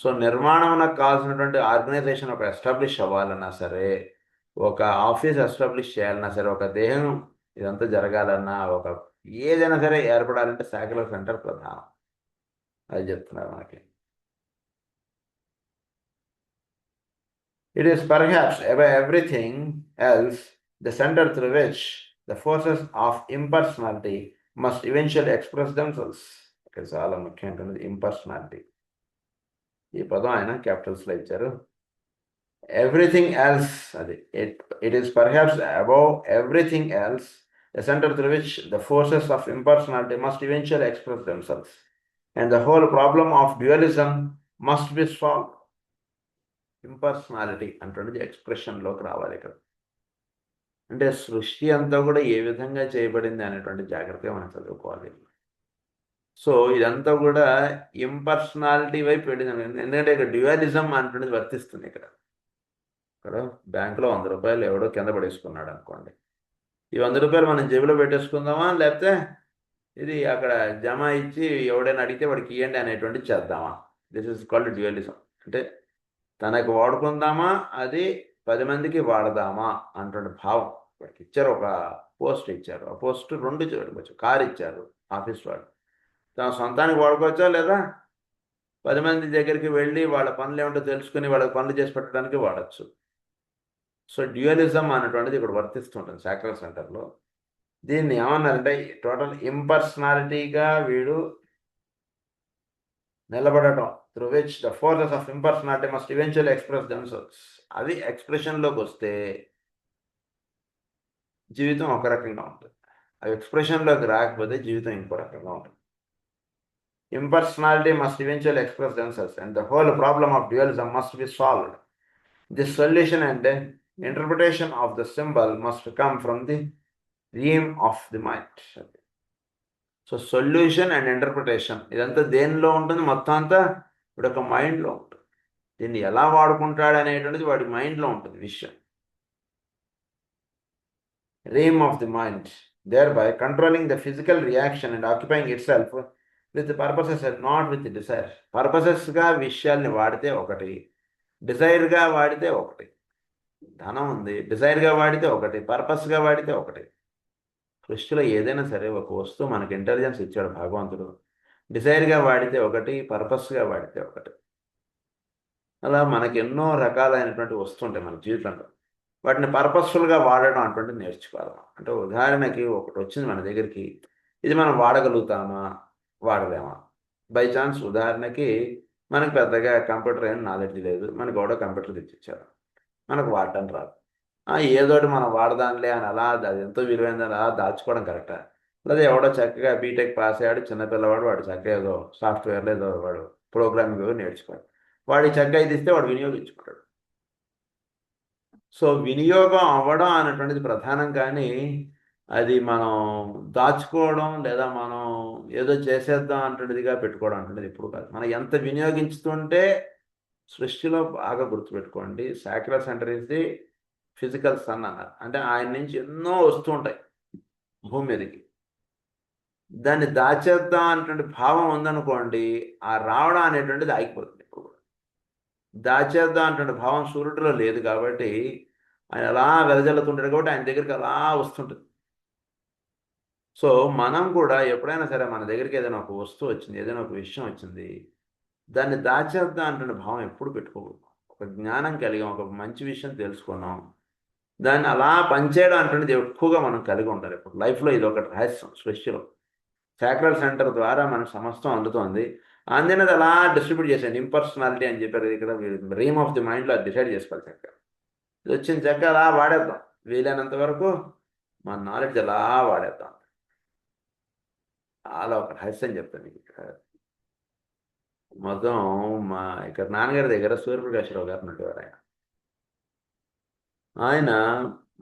సో నిర్మాణంలో కావాల్సినటువంటి ఆర్గనైజేషన్ ఒక ఎస్టాబ్లిష్ అవ్వాలన్నా సరే, ఒక ఆఫీస్ ఎస్టాబ్లిష్ చేయాలన్నా సరే, ఒక దేహం ఇదంతా జరగాలన్నా, ఒక ఏదైనా సరే ఏర్పడాలంటే సాక్రల్ సెంటర్ ప్రధానం. అది చెప్తున్నారు మనకి. It is perhaps above everything else the center through which the forces of impersonality must eventually express themselves. ఇక్కడ చాలా ముఖ్యమైనది ఇంపర్సనాలిటీ. ఈ పదం ఆయన క్యాపిటల్స్లో ఇచ్చారు. ఎవ్రీథింగ్ ఎల్స్ అది it is perhaps above everything else the centre through which the forces of impersonality must eventually express themselves and the whole problem of dualism must be solve. Impersonality అంటే ఎక్స్ప్రెషన్లోకి రావాలి ఇక్కడ. అంటే సృష్టి అంతా కూడా ఏ విధంగా చేయబడింది అనేటువంటి జాగ్రత్తగా మనం చదువుకోవాలి. సో ఇదంతా కూడా ఇంపర్సనాలిటీ వైపు వెళ్ళింది. ఎందుకంటే ఇక్కడ డ్యూయలిజం అనేటువంటిది వర్తిస్తుంది. ఇక్కడ బ్యాంకులో 100 రూపాయలు ఎవడో కింద పడేసుకున్నాడు అనుకోండి. ఈ 100 రూపాయలు మనం జేబులో పెట్టేసుకుందామా, లేకపోతే ఇది అక్కడ జమ ఇచ్చి ఎవడైనా అడిగితే వాడికి ఇవ్వండి అనేటువంటి చేద్దామా? This is called dualism. అంటే తనకు వాడుకుందామా, అది 10 మందికి వాడదామా అంటువంటి భావం. వాడికి ఇచ్చారు, ఒక పోస్ట్ ఇచ్చారు. ఆ పోస్ట్ 2 చూడవచ్చు. కారు ఇచ్చారు ఆఫీస్ వాడు, తన సొంతానికి వాడుకోవచ్చా, లేదా 10 మంది దగ్గరికి వెళ్ళి వాళ్ళ పనులు ఏమిటో తెలుసుకుని వాళ్ళకి పనులు చేసి పెట్టడానికి వాడచ్చు. సో డ్యూయలిజం అనేటువంటిది ఇక్కడ వర్తిస్తుంటుంది సాక్రల్ సెంటర్లో. దీన్ని ఏమన్నారంటే టోటల్ ఇంపర్సనాలిటీగా వీడు నిలబడటం, through which the forces of impersonality must eventually express themselves. అది ఎక్స్ప్రెషన్లోకి వస్తే జీవితం ఒక రకంగా ఉంటుంది. అది ఎక్స్ప్రెషన్లోకి రాకపోతే జీవితం ఇంకో రకంగా ఉంటుంది. Impersonality must eventually express themselves, and the whole problem of dualism must be solved. This solution and the interpretation of the symbol must come from the realm of the mind. So solution and interpretation ఇదంతా దేనిలో ఉంటుంది? మొత్తం అంతా ఇప్పుడు ఒక మైండ్లో ఉంటుంది. దీన్ని ఎలా వాడుకుంటాడు అనేటువంటిది వాడి మైండ్లో ఉంటుంది విషయం. realm of the mind, thereby controlling the physical reaction and occupying itself with purposes and not with desire. పర్పసెస్గా విషయాల్ని వాడితే ఒకటి, డిజైర్గా వాడితే ఒకటి. ధనం ఉంది, డిజైర్గా వాడితే ఒకటి, పర్పస్గా వాడితే ఒకటి. సృష్టిలో ఏదైనా సరే ఒక వస్తువు మనకి ఇంటెలిజెన్స్ ఇచ్చాడు భగవంతుడు. డిజైర్గా వాడితే ఒకటి, పర్పస్గా వాడితే ఒకటి. అలా మనకి ఎన్నో రకాలైనటువంటి వస్తుంటాయి మన జీవితంలో. వాటిని పర్పస్ఫుల్గా వాడడం అటువంటిది నేర్చుకోవాలి. అంటే ఉదాహరణకి ఒకటి వచ్చింది మన దగ్గరికి, ఇది మనం వాడగలుగుతామా, వాడలేమా? బై ఛాన్స్ ఉదాహరణకి మనకు పెద్దగా కంప్యూటర్ ఏం నాలెడ్జ్ లేదు, మనకు ఎవడో కంప్యూటర్ తెచ్చిచ్చారు, మనకు వాడటం రాదు. ఏదోటి మనం వాడదాంలే అని అలా అది ఎంతో విలువైందని అలా దాచుకోవడం కరెక్టా? లేదా ఎవడో చక్కగా బీటెక్ పాస్ అయ్యాడు చిన్నపిల్లవాడు, వాడు చక్కగా ఏదో సాఫ్ట్వేర్లో ఏదో వాడు ప్రోగ్రామింగ్ నేర్చుకోవాలి, వాడి చక్కగా ఇది ఇస్తే వాడు వినియోగించుకుంటాడు. సో వినియోగం అవ్వడం అనేటువంటిది ప్రధానం, కానీ అది మనం దాచుకోవడం లేదా మనం ఏదో చేసేద్దాం అంటున్నదిగా పెట్టుకోవడం అంటున్నది ఎప్పుడు కాదు. మనం ఎంత వినియోగించుతుంటే సృష్టిలో బాగా గుర్తుపెట్టుకోండి, sacral centre is the physical sun అన్నారు. అంటే ఆయన నుంచి ఎన్నో వస్తూ ఉంటాయి భూమి మీదకి. దాన్ని దాచేద్దాం అనేటువంటి భావం ఉందనుకోండి, ఆ రావడం అనేటువంటిది ఆగిపోతుంది. ఇప్పుడు కూడా దాచేద్దాం అనేటువంటి భావం సూర్యుడిలో లేదు కాబట్టి ఆయన అలా వెదజల్లుతుంటాడు, కాబట్టి ఆయన దగ్గరికి అలా వస్తుంటుంది. సో మనం కూడా ఎప్పుడైనా సరే మన దగ్గరికి ఏదైనా ఒక వస్తువు వచ్చింది, ఏదైనా ఒక విషయం వచ్చింది, దాన్ని దాచేద్దాం అంటున్న భావం ఎప్పుడు పెట్టుకోకూడదు. ఒక జ్ఞానం కలిగాం, ఒక మంచి విషయం తెలుసుకున్నాం, దాన్ని అలా పనిచేయడం అంటున్నది ఎక్కువగా మనం కలిగి ఉండాలి. ఇప్పుడు లైఫ్లో ఇది ఒక రహస్యం సృష్టిలో. సాక్రల్ సెంటర్ ద్వారా మనకు సమస్తం అందుతోంది. అందినది అలా డిస్ట్రిబ్యూట్ చేసేయండి. ఇంపర్సనాలిటీ అని చెప్పారు ఇక్కడ, రీమ్ ఆఫ్ ది మైండ్లో అది డిసైడ్ చేసుకోవాలి. చక్కగా ఇది వచ్చిన చక్కగా అలా వాడేద్దాం, వీలైనంత వరకు మన నాలెడ్జ్ అలా వాడేద్దాం. అలా ఒక రహస్యం చెప్తాను మీకు ఇక్కడ. మొత్తం మా ఇక్కడ నాన్నగారి దగ్గర సూర్యప్రకాశ్రావు గారు ఉన్నటువంటి ఆయన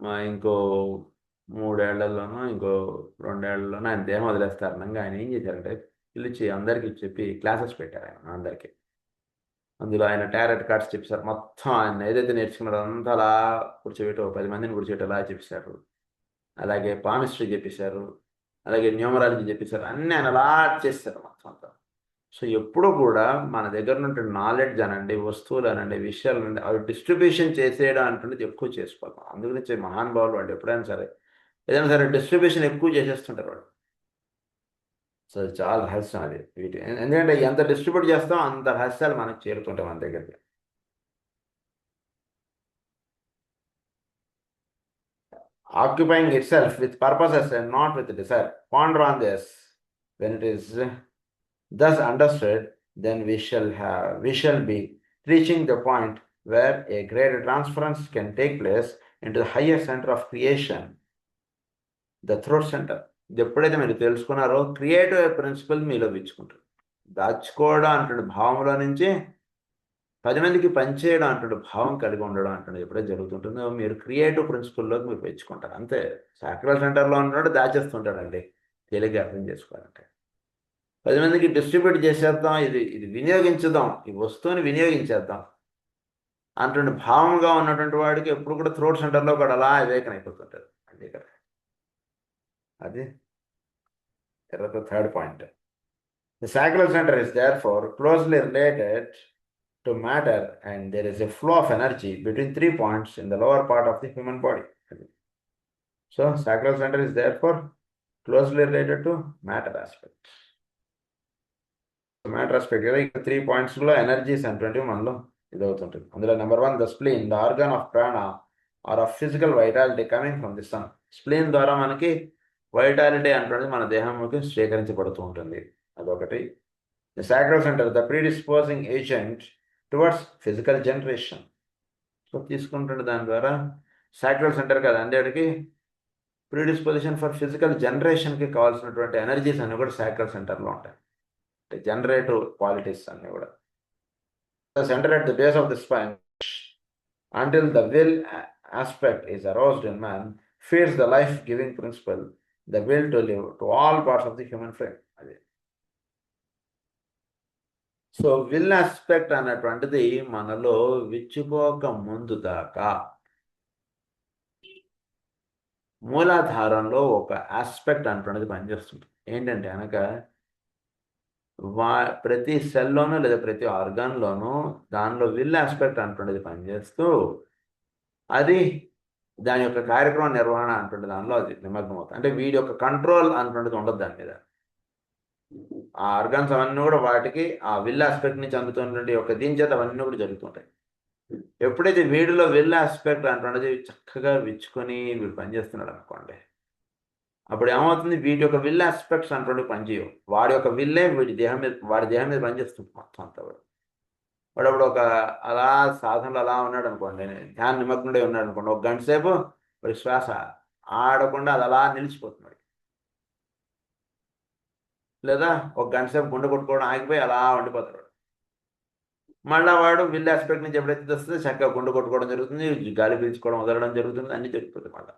మా ఇంకో 3 ఏళ్లలోనో ఇంకో 2 ఏళ్లలోనో ఆయన దేహం వదిలేస్తారు అనగా ఆయన ఏం చేశారంటే పిలిచి అందరికీ చెప్పి క్లాసెస్ పెట్టారు ఆయన అందరికీ. అందులో ఆయన టారెట్ కార్డ్స్ చెప్పారు. మొత్తం ఆయన ఏదైతే నేర్చుకున్నారో అంతా అలా కూర్చోబెట్టి 10 మందిని కూర్చోబెట్టి అలా చెప్పేశారు. అలాగే పామిస్ట్రీ చెప్పేశారు. అలాగే న్యూమరాలజీ చెప్పేశారు. అన్నీ ఆయన అలా చేస్తారు మొత్తం అంతా. సో ఎప్పుడూ కూడా మన దగ్గర నుండి నాలెడ్జ్ అనండి, వస్తువులు అనండి, విషయాలు అనండి, అవి డిస్ట్రిబ్యూషన్ చేసేయడం అంటున్నది ఎక్కువ చేసుకోవాలి. అందుగురించి మహానుభావులు వాళ్ళు ఎప్పుడైనా సరే ఏదైనా సరే డిస్ట్రిబ్యూషన్ ఎక్కువ చేసేస్తుంటారు వాళ్ళు. సో అది చాలా రహస్యం అది వీటి. ఎందుకంటే ఎంత డిస్ట్రిబ్యూట్ చేస్తాం అంత రహస్యాలు మనకు చేరుతుంటాయి మన దగ్గరికి. Occupying itself with purposes and not with desire. Ponder on this. When it is thus understood, then we shall be reaching the point where a greater transference can take place into the higher center of creation, the throat center. ఇది ఎప్పుడైతే మీరు తెలుసుకున్నారో creative principal మీలో విచ్చుకుంటారు. దాచుకోవడం అంటున్న భావంలో నుంచి 10 మందికి పనిచేయడం అంటున్న భావం కలిగి ఉండడం అంటున్నది ఎప్పుడైతే జరుగుతుంటుందో మీరు క్రియేటివ్ ప్రిన్సిపల్లోకి మీరు పెంచుకుంటారు. అంతే. సాక్రల్ సెంటర్లో ఉన్నాడు దాచేస్తుంటాడండి. తేలిగ్గా అర్థం చేసుకోవాలంటే 10 మందికి డిస్ట్రిబ్యూట్ చేసేద్దాం, ఇది ఇది వినియోగించుదాం, ఈ వస్తువుని వినియోగించేద్దాం అంటుండే భావంగా ఉన్నటువంటి వాడికి ఎప్పుడు కూడా థ్రోట్ సెంటర్లో కూడా అలా వివేకం అయిపోతుంటారు. అంతే కదా. అది తర్వాత third point. The sacral centre is there far closely related to matter, and there is a flow of energy between 3 points in the lower part of the human body. So sacral center is therefore closely related to matter aspect. Matter aspect like 3 points లో energies అంటే మనలో ఇదవుతుంటుంది. అందులో number 1 the spleen, the organ of prana or of physical vitality coming from the sun. Spleen ద్వారా మనకి vitality అంటున్నది మన దేహంలోకి స్వీకరించబడుతూ ఉంటుంది. అదొకటి. The sacral centre the predisposing agent towards physical generation. So తీసుకుంటుంటే దాని ద్వారా సాక్రల్ సెంటర్ కదా అందరికి ప్రీడిస్పోజిషన్ ఫర్ ఫిజికల్ జనరేషన్కి కావాల్సినటువంటి ఎనర్జీస్ అన్నీ కూడా సాక్రల్ సెంటర్లో ఉంటాయి. అంటే జనరేటివ్ క్వాలిటీస్ అన్నీ కూడా. Centre at the base of the spine until the will aspect is aroused in man, feeds the life-giving principle, the will to live, to all parts of the human frame. అది. So will aspect అన్నటువంటిది మనలో విచ్చిపోక ముందు దాకా మూలాధారంలో ఒక aspect అంటున్నది పనిచేస్తుంది. ఏంటంటే కనుక ప్రతి సెల్లోనూ లేదా ప్రతి ఆర్గాన్లోనూ దానిలో విల్ ఆస్పెక్ట్ అంటున్నది పనిచేస్తూ అది దాని యొక్క కార్యక్రమ నిర్వహణ అంటుండే దానిలో అది నిమగ్నం అవుతుంది. అంటే వీడి యొక్క కంట్రోల్ అంటున్నది ఉండదు దాని మీద. ఆ ఆర్గాన్స్ అవన్నీ కూడా వాటికి ఆ విల్ ఆస్పెక్ట్ నుంచి అందుతున్నటువంటి ఒక దీని చేత అవన్నీ కూడా జరుగుతుంటాయి. ఎప్పుడైతే వీడిలో విల్ ఆస్పెక్ట్ అంటున్నది చక్కగా విచ్చుకొని వీడు పనిచేస్తున్నాడు అనుకోండి, అప్పుడు ఏమవుతుంది, వీటి యొక్క విల్ ఆస్పెక్ట్స్ అంటున్నది పనిచేయవు. వాడి యొక్క విల్లే వాడి దేహం మీద పనిచేస్తుంది మొత్తం అంతా. వాడు అప్పుడు ఒక అలా సాధనలో అలా ఉన్నాడు అనుకోండి, ధ్యాన నిమగ్నుడే ఉన్నాడు అనుకోండి, ఒక గంట సేపు వాడి శ్వాస ఆడకుండా అది అలా నిలిచిపోతున్నాడు. లేదా ఒక గంట సేపు గుండె కొట్టుకోవడం ఆగిపోయి అలా ఉండిపోతాడు. మళ్ళీ వాడు విల్ ఆస్పెక్ట్ నుంచి ఎప్పుడైతే వస్తుందో చక్కగా గుండె కొట్టుకోవడం జరుగుతుంది, గాలి పీల్చుకోవడం వదలడం జరుగుతుంది, అన్నీ జరుగుతుంది. మళ్ళీ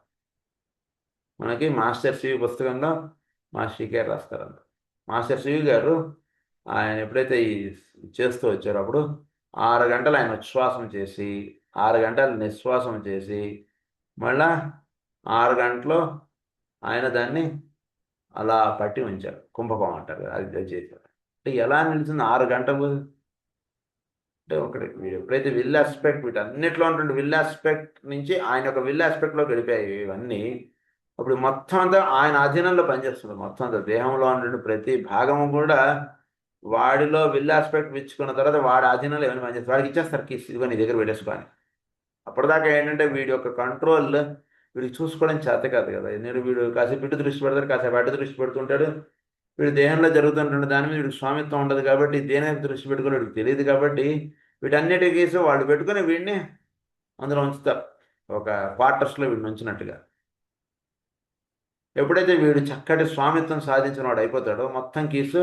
మనకి మాస్టర్ సివి పుస్తకంలో మాస్టర్ గారు రాస్తారంట. మాస్టర్ సివి గారు ఆయన ఎప్పుడైతే ఈ చేస్తూ వచ్చారో అప్పుడు 6 గంటలు ఆయన ఉచ్ఛ్వాసం చేసి 6 గంటలు నిశ్వాసం చేసి మళ్ళా 6 గంటలు ఆయన దాన్ని అలా పట్టి ఉంచారు. కుంభకం అంటారు, అది చేశారు. అంటే ఎలా నిలిచింది 6 గంటలు అంటే ఒకటి వీడు ఎప్పుడైతే విల్ ఆస్పెక్ట్ వీటన్నిటిలో ఉంటుంది విల్ ఆస్పెక్ట్ నుంచి ఆయన యొక్క విల్ ఆస్పెక్ట్లోకి వెళ్ళిపోయాయి ఇవన్నీ. అప్పుడు మొత్తం అంతా ఆయన అధీనంలో పనిచేస్తుంది. మొత్తం అంతా దేహంలో ఉండే ప్రతి భాగము కూడా వాడిలో విల్ ఆస్పెక్ట్ విచ్చుకున్న తర్వాత వాడి అధీనంలో ఏమైనా పనిచేస్తారు. వాడికి ఇచ్చేస్తారు కీస్, ఇదిగో నీ దగ్గర పెట్టేసుకొని. అప్పటిదాకా ఏంటంటే వీడి యొక్క కంట్రోల్ వీడికి చూసుకోవడం చేత కాదు కదా. ఎందుకంటే వీడు కాసేపు ఇటు దృష్టి పెడతాడు, కాసేపు అటు దృష్టి పెడుతుంటాడు. వీడి దేహంలో జరుగుతుంటుండే దాని మీద వీడికి స్వామిత్వం ఉండదు కాబట్టి దేని దృష్టి పెట్టుకుని వీడికి తెలియదు కాబట్టి వీటన్నిటి వాళ్ళు పెట్టుకుని వీడిని అందులో ఉంచుతారు, ఒక క్వార్టర్స్లో వీడిని ఉంచినట్టుగా. ఎప్పుడైతే వీడు చక్కటి స్వామిత్వం సాధించిన వాడు అయిపోతాడో మొత్తం కీసు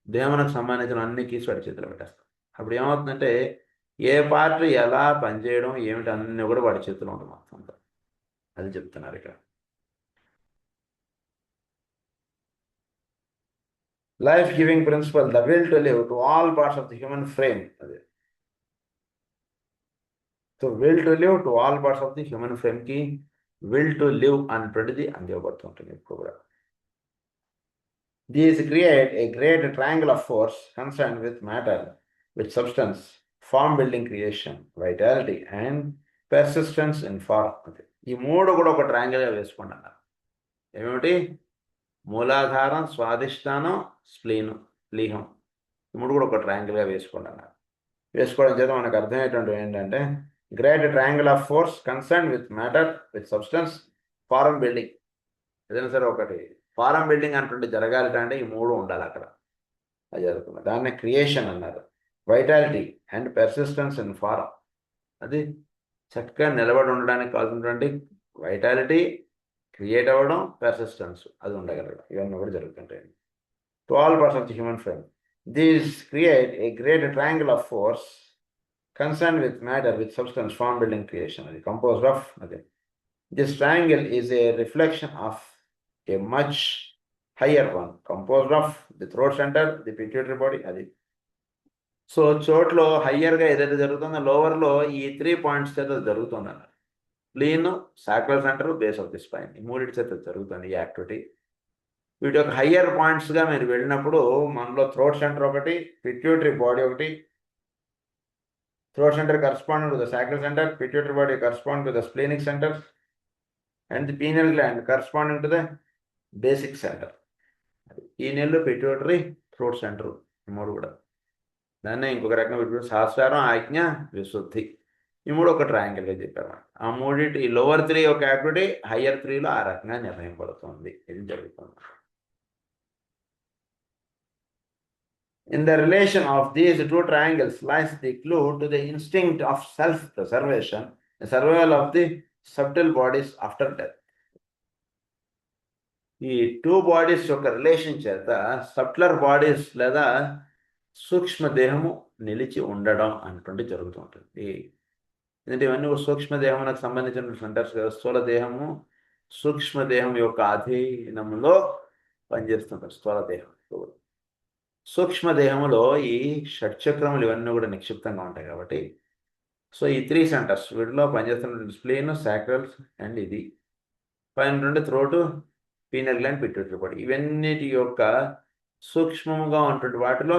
దేవునికి సంబంధించిన అన్ని కీసు వాడి చేతిలో పెట్టేస్తాడు. అప్పుడు ఏమవుతుందంటే ఏ పార్ట్ ఎలా పనిచేయడం ఏమిటి అన్నీ కూడా వాడి చేతిలో ఉంటుంది మొత్తం అంతా. అది చెప్తున్నారు ఇక్కడ. Life giving principle, the will to live to all parts of the human frame. అది so will to live to all parts of the human ఫ్రేమ్కి విల్ టు లివ్ అనేటువంటిది అందివ్వబడుతుంటుంది ఇప్పుడు కూడా. These create a great triangle of force concerned with matter, with substance, form building creation, vitality, and persistence in form. ఈ మూడు కూడా ఒక ట్రయాంగిల్గా వేసుకోండి అన్నారు. ఏమిటి? మూలాధారం, స్వాధిష్టానం, స్ప్లీను, లీహం. ఈ మూడు కూడా ఒక ట్రయాంగిల్గా వేసుకోండి అన్నారు. వేసుకోవడం చేత మనకు అర్థమయ్యేటువంటి ఏంటంటే great triangle of force concern with matter, with substance, form building. ఏదైనా సరే ఒకటి ఫారం బిల్డింగ్ అంటుంటే జరగాలి అంటే ఈ మూడు ఉండాలి అక్కడ. అది జరుగుతుంది. దాన్ని క్రియేషన్ అన్నారు. Vitality and persistence in form. అది చక్కగా నిలబడి ఉండడానికి కావాల్సినటువంటి వైటాలిటీ, క్రియేట్ అవ్వడం, పెర్సిస్టెన్స్ అది ఉండగలగడం, ఇవన్నీ కూడా జరుగుతుంటాయి. To all parts of the human frame these create a great triangle of force concern with matter, with substance, form building creation. అది కంపోజ్డ్ ఆఫ్ అదే. This triangle is a reflection of a much higher one, composed of the throat center, the pituitary body. అది so చోట్లో హయ్యర్గా ఏదైతే జరుగుతుందో లోవర్లో ఈ 3 points చేత జరుగుతుంది అన్నారు. Spleen, sacral centre, base of the spine, ఈ మూడింటి చేత జరుగుతుంది ఈ యాక్టివిటీ. వీటి యొక్క హయ్యర్ పాయింట్స్గా మీరు వెళ్ళినప్పుడు మనలో థ్రోట్ సెంటర్ ఒకటి, పిట్యూటరీ బాడీ ఒకటి. Throat centre corresponding to the sacral centre, pituitary body corresponding to the splenic centre, and the pineal gland corresponding to the basic center. ఈ నెలలో పిట్యూటరీ, థ్రోట్ సెంటర్, ఈ మూడు కూడా. దాన్ని ఇంకొక రకంగా పెట్టారు సహస్రారం, ఆజ్ఞ, విశుద్ధి. ఈ మూడు ఒక ట్రయాంగిల్గా చెప్పారు. ఆ మూడింటి ఈ లోవర్ 3 ఒక యాక్టివిటీ, హయ్యర్ 3లో ఆ రకంగా నిర్ణయింపబడుతుంది. ఇది జరుగుతుంది. In the relation of these two triangles lies the clue to the instinct of self-preservation, the survival of the subtle bodies after death. ఈ 2 బాడీస్ యొక్క రిలేషన్ చేత సబ్ట్లర్ బాడీస్ లేదా సూక్ష్మదేహము నిలిచి ఉండడం అనేటువంటి జరుగుతూ ఉంటుంది. ఎందుకంటే ఇవన్నీ సూక్ష్మదేహమునకు సంబంధించిన సెంటర్స్ కదా. స్థూల దేహము సూక్ష్మదేహం యొక్క అధీనంలో పనిచేస్తుంటారు. స్థూల దేహం, సూక్ష్మదేహంలో ఈ షట్చక్రములు ఇవన్నీ కూడా నిక్షిప్తంగా ఉంటాయి కాబట్టి సో ఈ 3 సెంటర్స్ వీటిలో పనిచేస్తున్న స్ప్లీన్, సాక్రల్స్ అండ్ ఇది పైన నుండి థ్రోటు, పీనల్ గ్లాండ్, పిట్యూటరీ బాడీ, ఇవన్నిటి యొక్క సూక్ష్మంగా ఉన్నటువంటి వాటిలో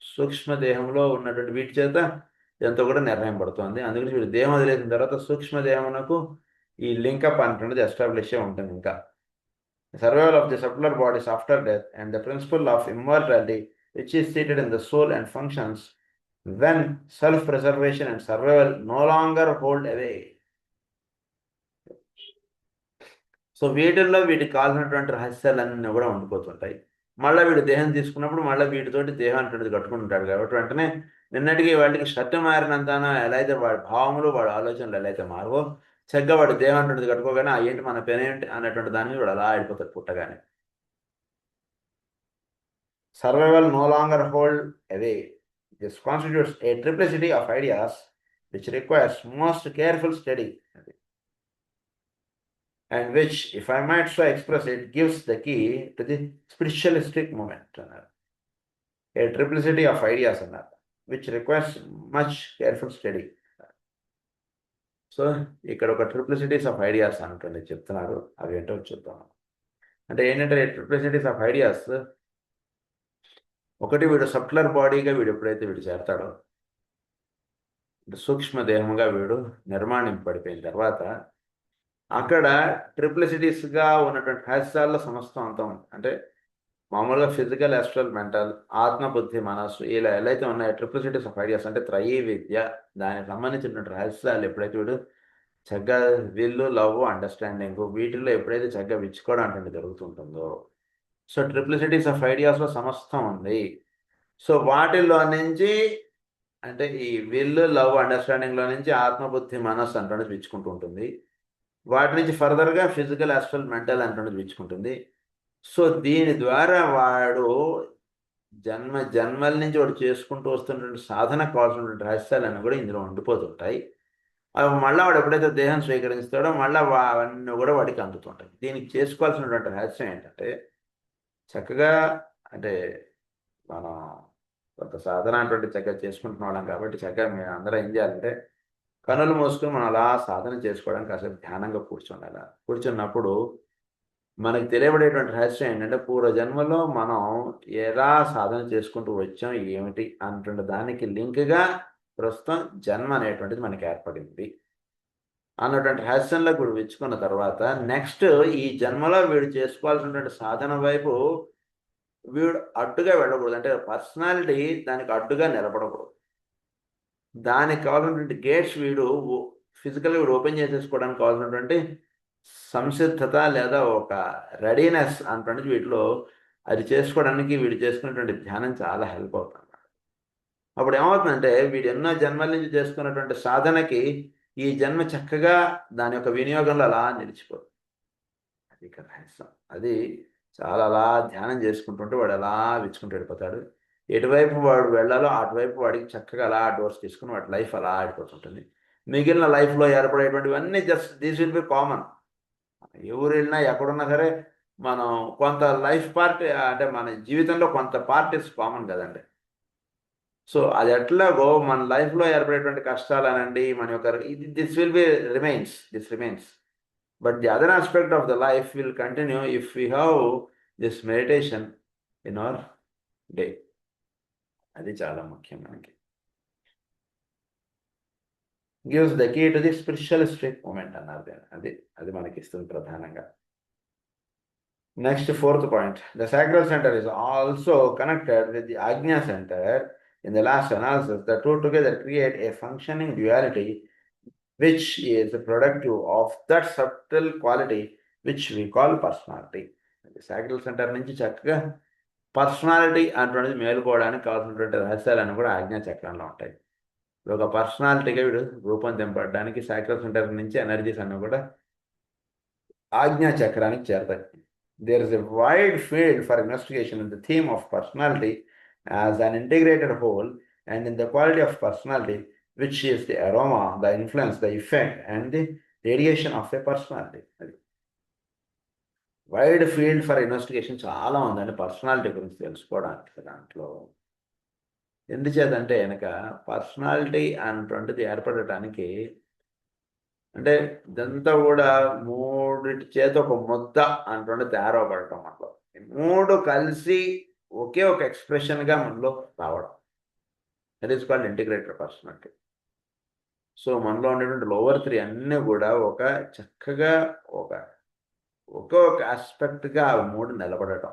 సూక్ష్మదేహంలో ఉన్నటువంటి వీటి చేత ఎంతో కూడా నిర్ణయం పడుతుంది. అందుకని వీడు దేహం వదిలేసిన తర్వాత సూక్ష్మదేహమునకు ఈ లింకప్ అనేటువంటిది ఎస్టాబ్లిష్ ఉంటుంది. ఇంకా survival of the subtler bodies after death and the principle of immortality which is seated in the soul and functions when self-preservation and survival no longer hold away. So వీటిల్లో వీటికి కావాల్సినటువంటి రహస్యాలన్నీ కూడా ఉండిపోతుంటాయి. మళ్ళీ వీడు దేహం తీసుకున్నప్పుడు మళ్ళీ వీటితోటి దేహం అంటున్నది కట్టుకుంటుంటాడు కాబట్టి వెంటనే నిన్నటికి వాటికి షర్టు మారినంతనో ఎలా అయితే వాడి భావములు, వాడి ఆలోచనలు ఎలా అయితే మారవో చక్కగా వాడి దేహం అంటున్నది కట్టుకోగానే ఏంటి మన పేరేంటి అన్నటువంటి దాన్ని వాడు అలా ఆడిపోతాడు పుట్టగానే. Survival no longer hold away. This constitutes a triplicity of ideas which requires most careful study and which, if I might so express it, gives the key to the spiritualistic movement. A triplicity of ideas which requires much careful study. So ఇక్కడ ఒక ట్రిప్లిసిటీస్ of ideas అంటుంది చెప్తున్నారు. అవి ఏంటో చెప్తాం. అంటే ఏంటంటే ట్రిప్లిసిటీస్ of ideas, ఒకటి వీడు సబ్ట్లర్ బాడీగా వీడు ఎప్పుడైతే వీడు చేరతాడో సూక్ష్మదేహంగా వీడు నిర్మాణింపబడిపోయిన తర్వాత అక్కడ ట్రిప్లిసిటీస్గా ఉన్నటువంటి రహస్యాల్లో సమస్తం అంతా ఉంది. అంటే మామూలుగా ఫిజికల్, ఆస్ట్రల్, మెంటల్, ఆత్మ, బుద్ధి, మనస్సు ఇలా ఎలా అయితే ఉన్నాయో ట్రిప్లిసిటీస్ ఆఫ్ ఐడియాస్ అంటే త్రయీ విద్య, దానికి సంబంధించినటువంటి రహస్యాలు ఎప్పుడైతే వీడు చక్కగా విల్లు, లవ్, అండర్స్టాండింగ్ వీటిల్లో ఎప్పుడైతే చక్కగా విచ్చుకోవడం అంటే జరుగుతుంటుందో సో ట్రిప్లిసిటీస్ ఆఫ్ ఐడియాస్లో సమస్తం ఉంది. సో వాటిల్లో నుంచి అంటే ఈ విల్లు, లవ్, అండర్స్టాండింగ్లో నుంచి ఆత్మబుద్ధి, మనస్సు అంటున్నది విచ్చుకుంటూ ఉంటుంది. వాటి నుంచి ఫర్దర్గా ఫిజికల్, ఆస్ట్రల్, మెంటల్ అంటున్నది విచ్చుకుంటుంది. సో దీని ద్వారా వాడు జన్మల నుంచి వాడు చేసుకుంటూ వస్తున్నటువంటి సాధన కావాల్సినటువంటి రహస్యాలన్నీ కూడా ఇందులో ఉండిపోతుంటాయి. అవి మళ్ళీ వాడు ఎప్పుడైతే దేహం స్వీకరిస్తాడో మళ్ళీ అవన్నీ కూడా వాడికి అందుతుంటాయి. దీనికి చేసుకోవాల్సినటువంటి రహస్యం ఏంటంటే చక్కగా అంటే మనం కొంత సాధన అటువంటి చక్కగా చేసుకుంటున్న వాళ్ళం కాబట్టి చక్కగా మేము అందరం ఏం చేయాలంటే కనులు మూసుకుని మనం అలా సాధన చేసుకోవడానికి కాసేపు ధ్యానంగా కూర్చుండాలి. కూర్చున్నప్పుడు మనకి తెలియబడేటువంటి రహస్యం ఏంటంటే పూర్వజన్మలో మనం ఎలా సాధన చేసుకుంటూ వచ్చాం ఏమిటి అన్నటువంటి దానికి లింక్గా ప్రస్తుతం జన్మ అనేటువంటిది మనకి ఏర్పడింది అన్నటువంటి రహస్యంలో వీడు విచ్చుకున్న తర్వాత నెక్స్ట్ ఈ జన్మలో వీడు చేసుకోవాల్సినటువంటి సాధన వైపు వీడు అడ్డుగా వెళ్ళకూడదు. అంటే పర్సనాలిటీ దానికి అడ్డుగా నిలబడకూడదు. దానికి కావాల్సినటువంటి గేట్స్ వీడు ఫిజికల్గా వీడు ఓపెన్ చేసేసుకోవడానికి కావాల్సినటువంటి సంసిద్ధత లేదా ఒక రెడీనెస్ అన్నటువంటిది వీటిలో అది చేసుకోవడానికి వీడు చేసుకున్నటువంటి ధ్యానం చాలా హెల్ప్ అవుతుంది. అప్పుడు ఏమవుతుందంటే వీడు ఎన్నో జన్మల నుంచి చేసుకున్నటువంటి సాధనకి ఈ జన్మ చక్కగా దాని యొక్క వినియోగంలో అలా నిలిచిపోతుంది. అది ఇక్కడ రహస్యం. అది చాలా అలా ధ్యానం చేసుకుంటుంటే వాడు అలా విచ్చుకుంటూ వెళ్ళిపోతాడు. ఎటువైపు వాడు వెళ్ళాలో అటువైపు వాడికి చక్కగా అలా డోర్స్ తీసుకుని వాడి లైఫ్ అలా ఆడిపోతుంటుంది. మిగిలిన లైఫ్లో ఏర్పడేటువంటివన్నీ just these will be common. ఎవరు వెళ్ళినా ఎక్కడున్నా సరే మనం కొంత లైఫ్ పార్ట్ అంటే మన జీవితంలో కొంత పార్ట్ ఇస్ కామన్ కదండి. సో అది ఎట్లాగో మన లైఫ్లో ఏర్పడేటువంటి కష్టాలు అనండి మన యొక్క this will be remains but the other aspect of the life will continue if we have this meditation in our day. అది చాలా ముఖ్యం మనకి. Gives the key to the spiritualistic moment అన్నారు. అది మనకి ఇస్తుంది ప్రధానంగా. Next fourth point, the sacral centre is also connected with the Ajna center. In the last analysis, the two together create a functioning duality which is productive of that subtle quality which we call personality. Sacral centre నుంచి చక్కగా personality అటువంటిది మేలుకోవడానికి కావాల్సినటువంటి రహస్యాలన్నీ కూడా ఆజ్ఞా చక్రంలో ఉంటాయి. ఒక పర్సనాలిటీగా వీడు రూపొందింపబడడానికి సాక్రల్ సెంటర్ నుంచి ఎనర్జీస్ అన్నీ కూడా ఆజ్ఞా చక్రానికి చేరతాయి. There is a wide field for investigation in the theme of personality as an integrated whole and in the quality of personality, which is the aroma, the influence, the effect, and the radiation of a personality. Wide field for investigation చాలా ఉందండి personality గురించి తెలుసుకోవడానికి. దాంట్లో ఎందుచేతంటే వెనక personality అన్నటువంటిది ఏర్పడటానికి అంటే ఇదంతా కూడా మూడిటి చేత ఒక ముద్ద అన్నటువంటి తయారవబడటం మనలో. మూడు కలిసి ఒకే ఒక ఎక్స్ప్రెషన్గా మనలో రావడం, that is called integrated personality. So మనలో ఉండేటువంటి లోవర్ 3 అన్నీ కూడా ఒక చక్కగా ఒక్కొక్క ఆస్పెక్ట్గా ఆ మూడు నిలబడటం.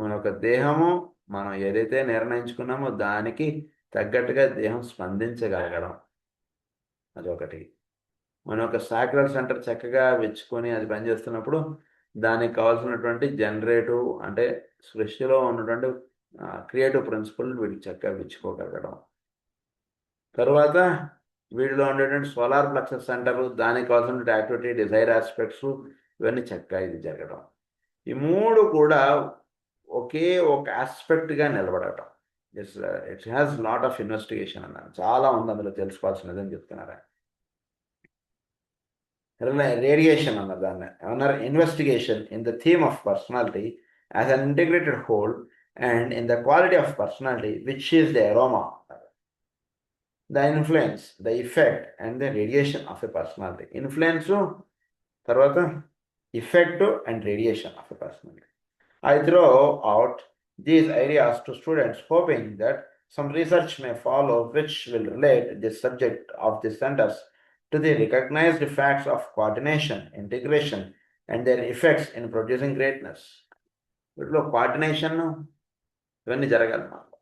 మన యొక్క దేహము మనం ఏదైతే నిర్ణయించుకున్నామో దానికి తగ్గట్టుగా దేహం స్పందించగలగడం అదొకటి. మన యొక్క సాక్రల్ సెంటర్ చక్కగా వెచ్చుకొని అది పనిచేస్తున్నప్పుడు దానికి కావాల్సినటువంటి జనరేటివ్ అంటే సృష్టిలో ఉన్నటువంటి క్రియేటివ్ ప్రిన్సిపల్ వీడికి చక్కగా వెచ్చుకోగలగడం. తర్వాత వీడిలో ఉండేటువంటి సోలార్ ప్లెక్సస్ సెంటర్ దానికి కావాల్సినటువంటి యాక్టివిటీ డిజైర్ ఆస్పెక్ట్స్ ఇవన్నీ చక్కగా ఇది జరగడం. ఈ మూడు కూడా ఒకే ఒక ఆస్పెక్ట్గా నిలబడటం. It has lot of investigation అన్నారు. చాలా ఉంది అందులో తెలుసుకోవాల్సినది అని చెప్తున్నారా. రేడియేషన్ అన్నారు దాన్ని ఏమన్నారు, investigation in the theme of personality as an integrated whole and in the quality of personality which is the aroma, the influence, the effect and the radiation of a personality. Influence తర్వాత effect and radiation of a personality. I throw out these ideas to students hoping that some research may follow which will relate this subject of the centers to the recognized facts of coordination, integration, and their effects in producing greatness. వీటిలో coordination ఇవన్నీ జరగాలి మనకు.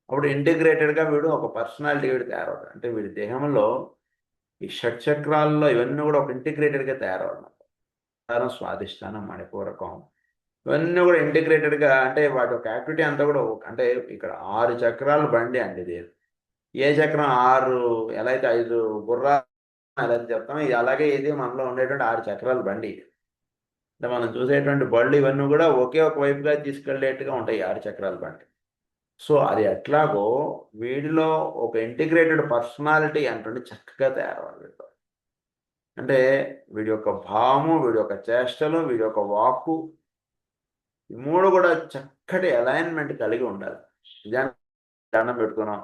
అప్పుడు ఇంటిగ్రేటెడ్గా వీడు ఒక personality వీడు తయారవుతాడు. అంటే వీడి దేహంలో ఈ షట్చక్రాల్లో ఇవన్నీ కూడా ఒక ఇంటిగ్రేటెడ్గా తయారవుతారు. స్వాదిష్టానం, మణిపూరకం ఇవన్నీ కూడా ఇంటిగ్రేటెడ్గా అంటే వాటి ఒక యాక్టివిటీ అంతా కూడా అంటే ఇక్కడ 6 చక్రాలు బండి అండి ఇది. ఏ చక్రం 6 ఎలా అయితే 5 గుర్రాలు ఎలా చెప్తామో అలాగే ఇది మనలో ఉండేటువంటి 6 చక్రాల బండి. అంటే మనం చూసేటువంటి బళ్ళు ఇవన్నీ కూడా ఒకే ఒక వైపుగా తీసుకెళ్లేట్టుగా ఉంటాయి 6 చక్రాల బండి. సో అది ఎట్లాగో వీడిలో ఒక ఇంటిగ్రేటెడ్ పర్సనాలిటీ అంటే చక్కగా తయారవ్వాలి వీడిలో. అంటే వీడి యొక్క భావము, వీడి యొక్క చేష్టలు, వీడి యొక్క వాక్కు ఈ మూడు కూడా చక్కటి అలైన్మెంట్ కలిగి ఉండాలి. నిజానికి దండం పెడుతున్నాం,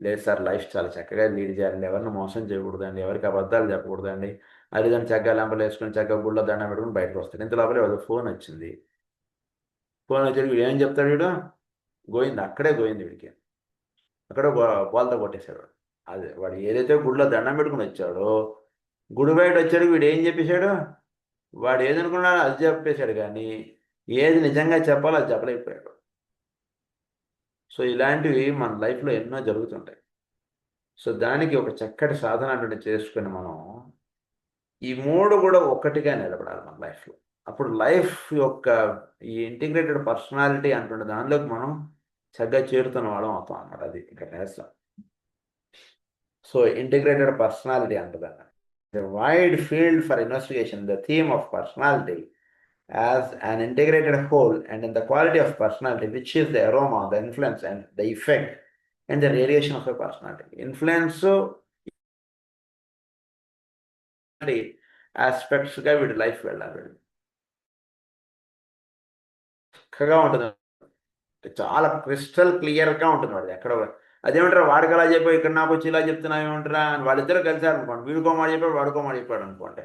లేదు సార్ లైఫ్ చాలా చక్కగా లీడ్ చేయాలండి, ఎవరిని మోసం చేయకూడదండి, ఎవరికి అబద్ధాలు చెప్పకూడదండి, అది దాన్ని చక్కగా లెంపలు వేసుకొని చక్కగా గుళ్ళో దండం పెట్టుకుని బయటకు వస్తాడు. ఇంత లోపలే ఒక ఫోన్ వచ్చింది. ఫోన్ వచ్చి వీడు ఏం చెప్తాడు, వీడు గోయింది, అక్కడే గోయింది వీడికి, అక్కడే బాల్తో కొట్టేశాడు. అదే వాడు ఏదైతే గుడిలో దండం పెట్టుకుని వచ్చాడో, గుడి బయట వచ్చాడు, వీడు ఏం చెప్పేశాడు, వాడు ఏదనుకున్నాడో అది చెప్పేశాడు, కానీ ఏది నిజంగా చెప్పాలో అది చెప్పలేకపోయాడు. సో ఇలాంటివి మన లైఫ్లో ఎన్నో జరుగుతుంటాయి. సో దానికి ఒక చక్కటి సాధన అటువంటి చేసుకుని మనం ఈ మూడు కూడా ఒక్కటిగా నిలబడాలి మన లైఫ్లో. అప్పుడు లైఫ్ యొక్క ఈ ఇంటిగ్రేటెడ్ పర్సనాలిటీ అంటుండే దానిలోకి మనం చక్కగా చేరుతున్న వాళ్ళం అవుతాం అన్నమాట. అది ఇక్కడ నేస్తాం. సో ఇంటిగ్రేటెడ్ పర్సనాలిటీ అంటుందన్న the wide field for investigation the theme of personality as an integrated whole and in the quality of personality, which is the aroma, the influence, and the effect and the radiation of a personality. Influence ఆస్పెక్ట్స్గా వీడి life వెళ్ళాలి. చక్కగా ఉంటుంది, చాలా crystal క్లియర్గా ఉంటుంది వాడు ఎక్కడ. అదేమంటారు, వాడికి అలా చెప్పావు, ఇక్కడ నాకు వచ్చి ఇలా చెప్తున్నావు ఏమంటారా అని వాళ్ళిద్దరు కలిసారు అనుకోండి, వీడికో మాట చెప్పాడు, వాడికో మాట చెప్పాడు అనుకోండి,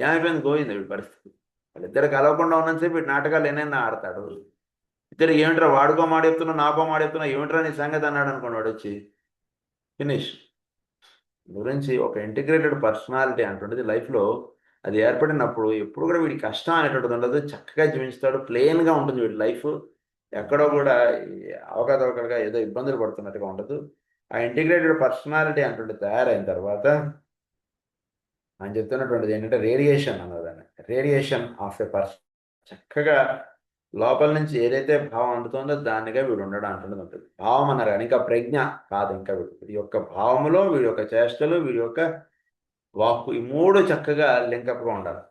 ఏమైపోయింది, గోయింది వీడి పరిస్థితి. వాళ్ళిద్దరు కలవకుండా ఉన్నంతసేపు వీడి నాటకాలు ఏమైనా ఆడతాడు. ఇద్దరు ఏమిట్రా, వాడుకో మాట చెప్తున్నావు, నాకో మాట చెప్తున్నావు, ఏమిట్రా నీ సంగతి అన్నాడు అనుకోండి, వాడు వచ్చి ఫినిష్. గురించి ఒక ఇంటిగ్రేటెడ్ పర్సనాలిటీ అంటుండేది లైఫ్లో. అది ఏర్పడినప్పుడు ఎప్పుడు కూడా వీడి కష్టం అనేటువంటిది ఉండదు, చక్కగా జీవిస్తాడు, ప్లెయిన్గా ఉంటుంది వీడి లైఫ్. ఎక్కడో కూడా అవకతవకలుగా ఏదో ఇబ్బందులు పడుతున్నట్టుగా ఉండదు. ఆ ఇంటిగ్రేటెడ్ పర్సనాలిటీ అంటుండే తయారైన తర్వాత ఆయన చెప్తున్నటువంటిది ఏంటంటే రేడియేషన్ అన్నదాన్ని, రేడియేషన్ ఆఫ్ ఎ పర్సన్. చక్కగా లోపల నుంచి ఏదైతే భావం అందుతుందో దానిగా వీడు ఉండడం అంటున్నది ఉంటుంది. భావం అన్నారు కానీ ఇంకా ప్రజ్ఞ కాదు, ఇంకా వీడి యొక్క భావములో వీడి యొక్క చేష్టలు, వీడి యొక్క వాక్కు, ఈ మూడు చక్కగా లింకప్గా ఉండాలి.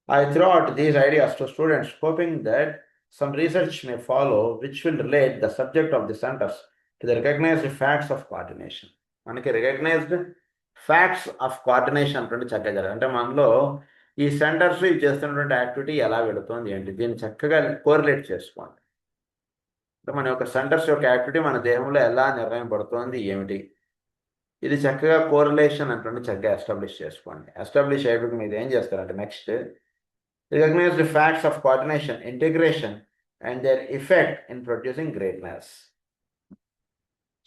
I thought these ideas to students, hoping that some research may follow which will relate the subject of the centers to the recognized facts of coordination. మనకి రికగ్నైజ్డ్ ఫ్యాక్ట్స్ ఆఫ్ కోఆర్డినేషన్ అంటే చక్కగా జరగాలి. అంటే మనలో ఈ సెంటర్స్ ఇవి చేస్తున్నటువంటి activity ఎలా వెళుతుంది ఏంటి, దీన్ని చక్కగా కోరిలేట్ చేసుకోండి. అంటే మన యొక్క సెంటర్స్ యొక్క యాక్టివిటీ మన దేహంలో ఎలా నిర్ణయింపబడుతోంది ఏమిటి, ఇది చక్కగా కోరిలేషన్ అంటే చక్కగా ఎస్టాబ్లిష్ చేసుకోండి. ఎస్టాబ్లిష్ అయ్యేటప్పుడు మీరు ఏం చేస్తారంటే next recognize the facts of coordination, integration, and their effect in producing greatness.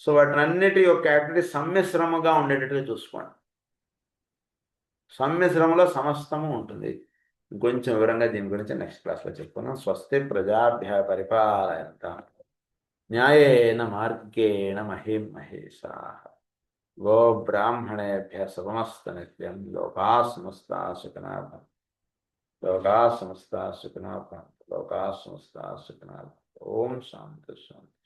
So వాటినన్నిటి యొక్క యాక్టివిటీ సమ్మిశ్రముగా ఉండేటట్టుగా చూసుకోండి. సమ్మిశ్రమలో సమస్తము ఉంటుంది. కొంచెం వివరంగా దీని గురించి నెక్స్ట్ క్లాస్లో చెప్పుకున్నాం. స్వస్తి ప్రజాభ్య పరిపాలయంతాం న్యాయేన మార్గేణ మహిం మహేశాః. గో బ్రాహ్మణేభ్య శుభమస్తు నిత్యం. లోకాః సమస్తాః సుఖినః భవంతు. లోకాః సమస్తాః సుఖినః భవంతు. లోకాః సమస్తాః సుఖినః భవంతు. ఓం శాంతి శాంతి.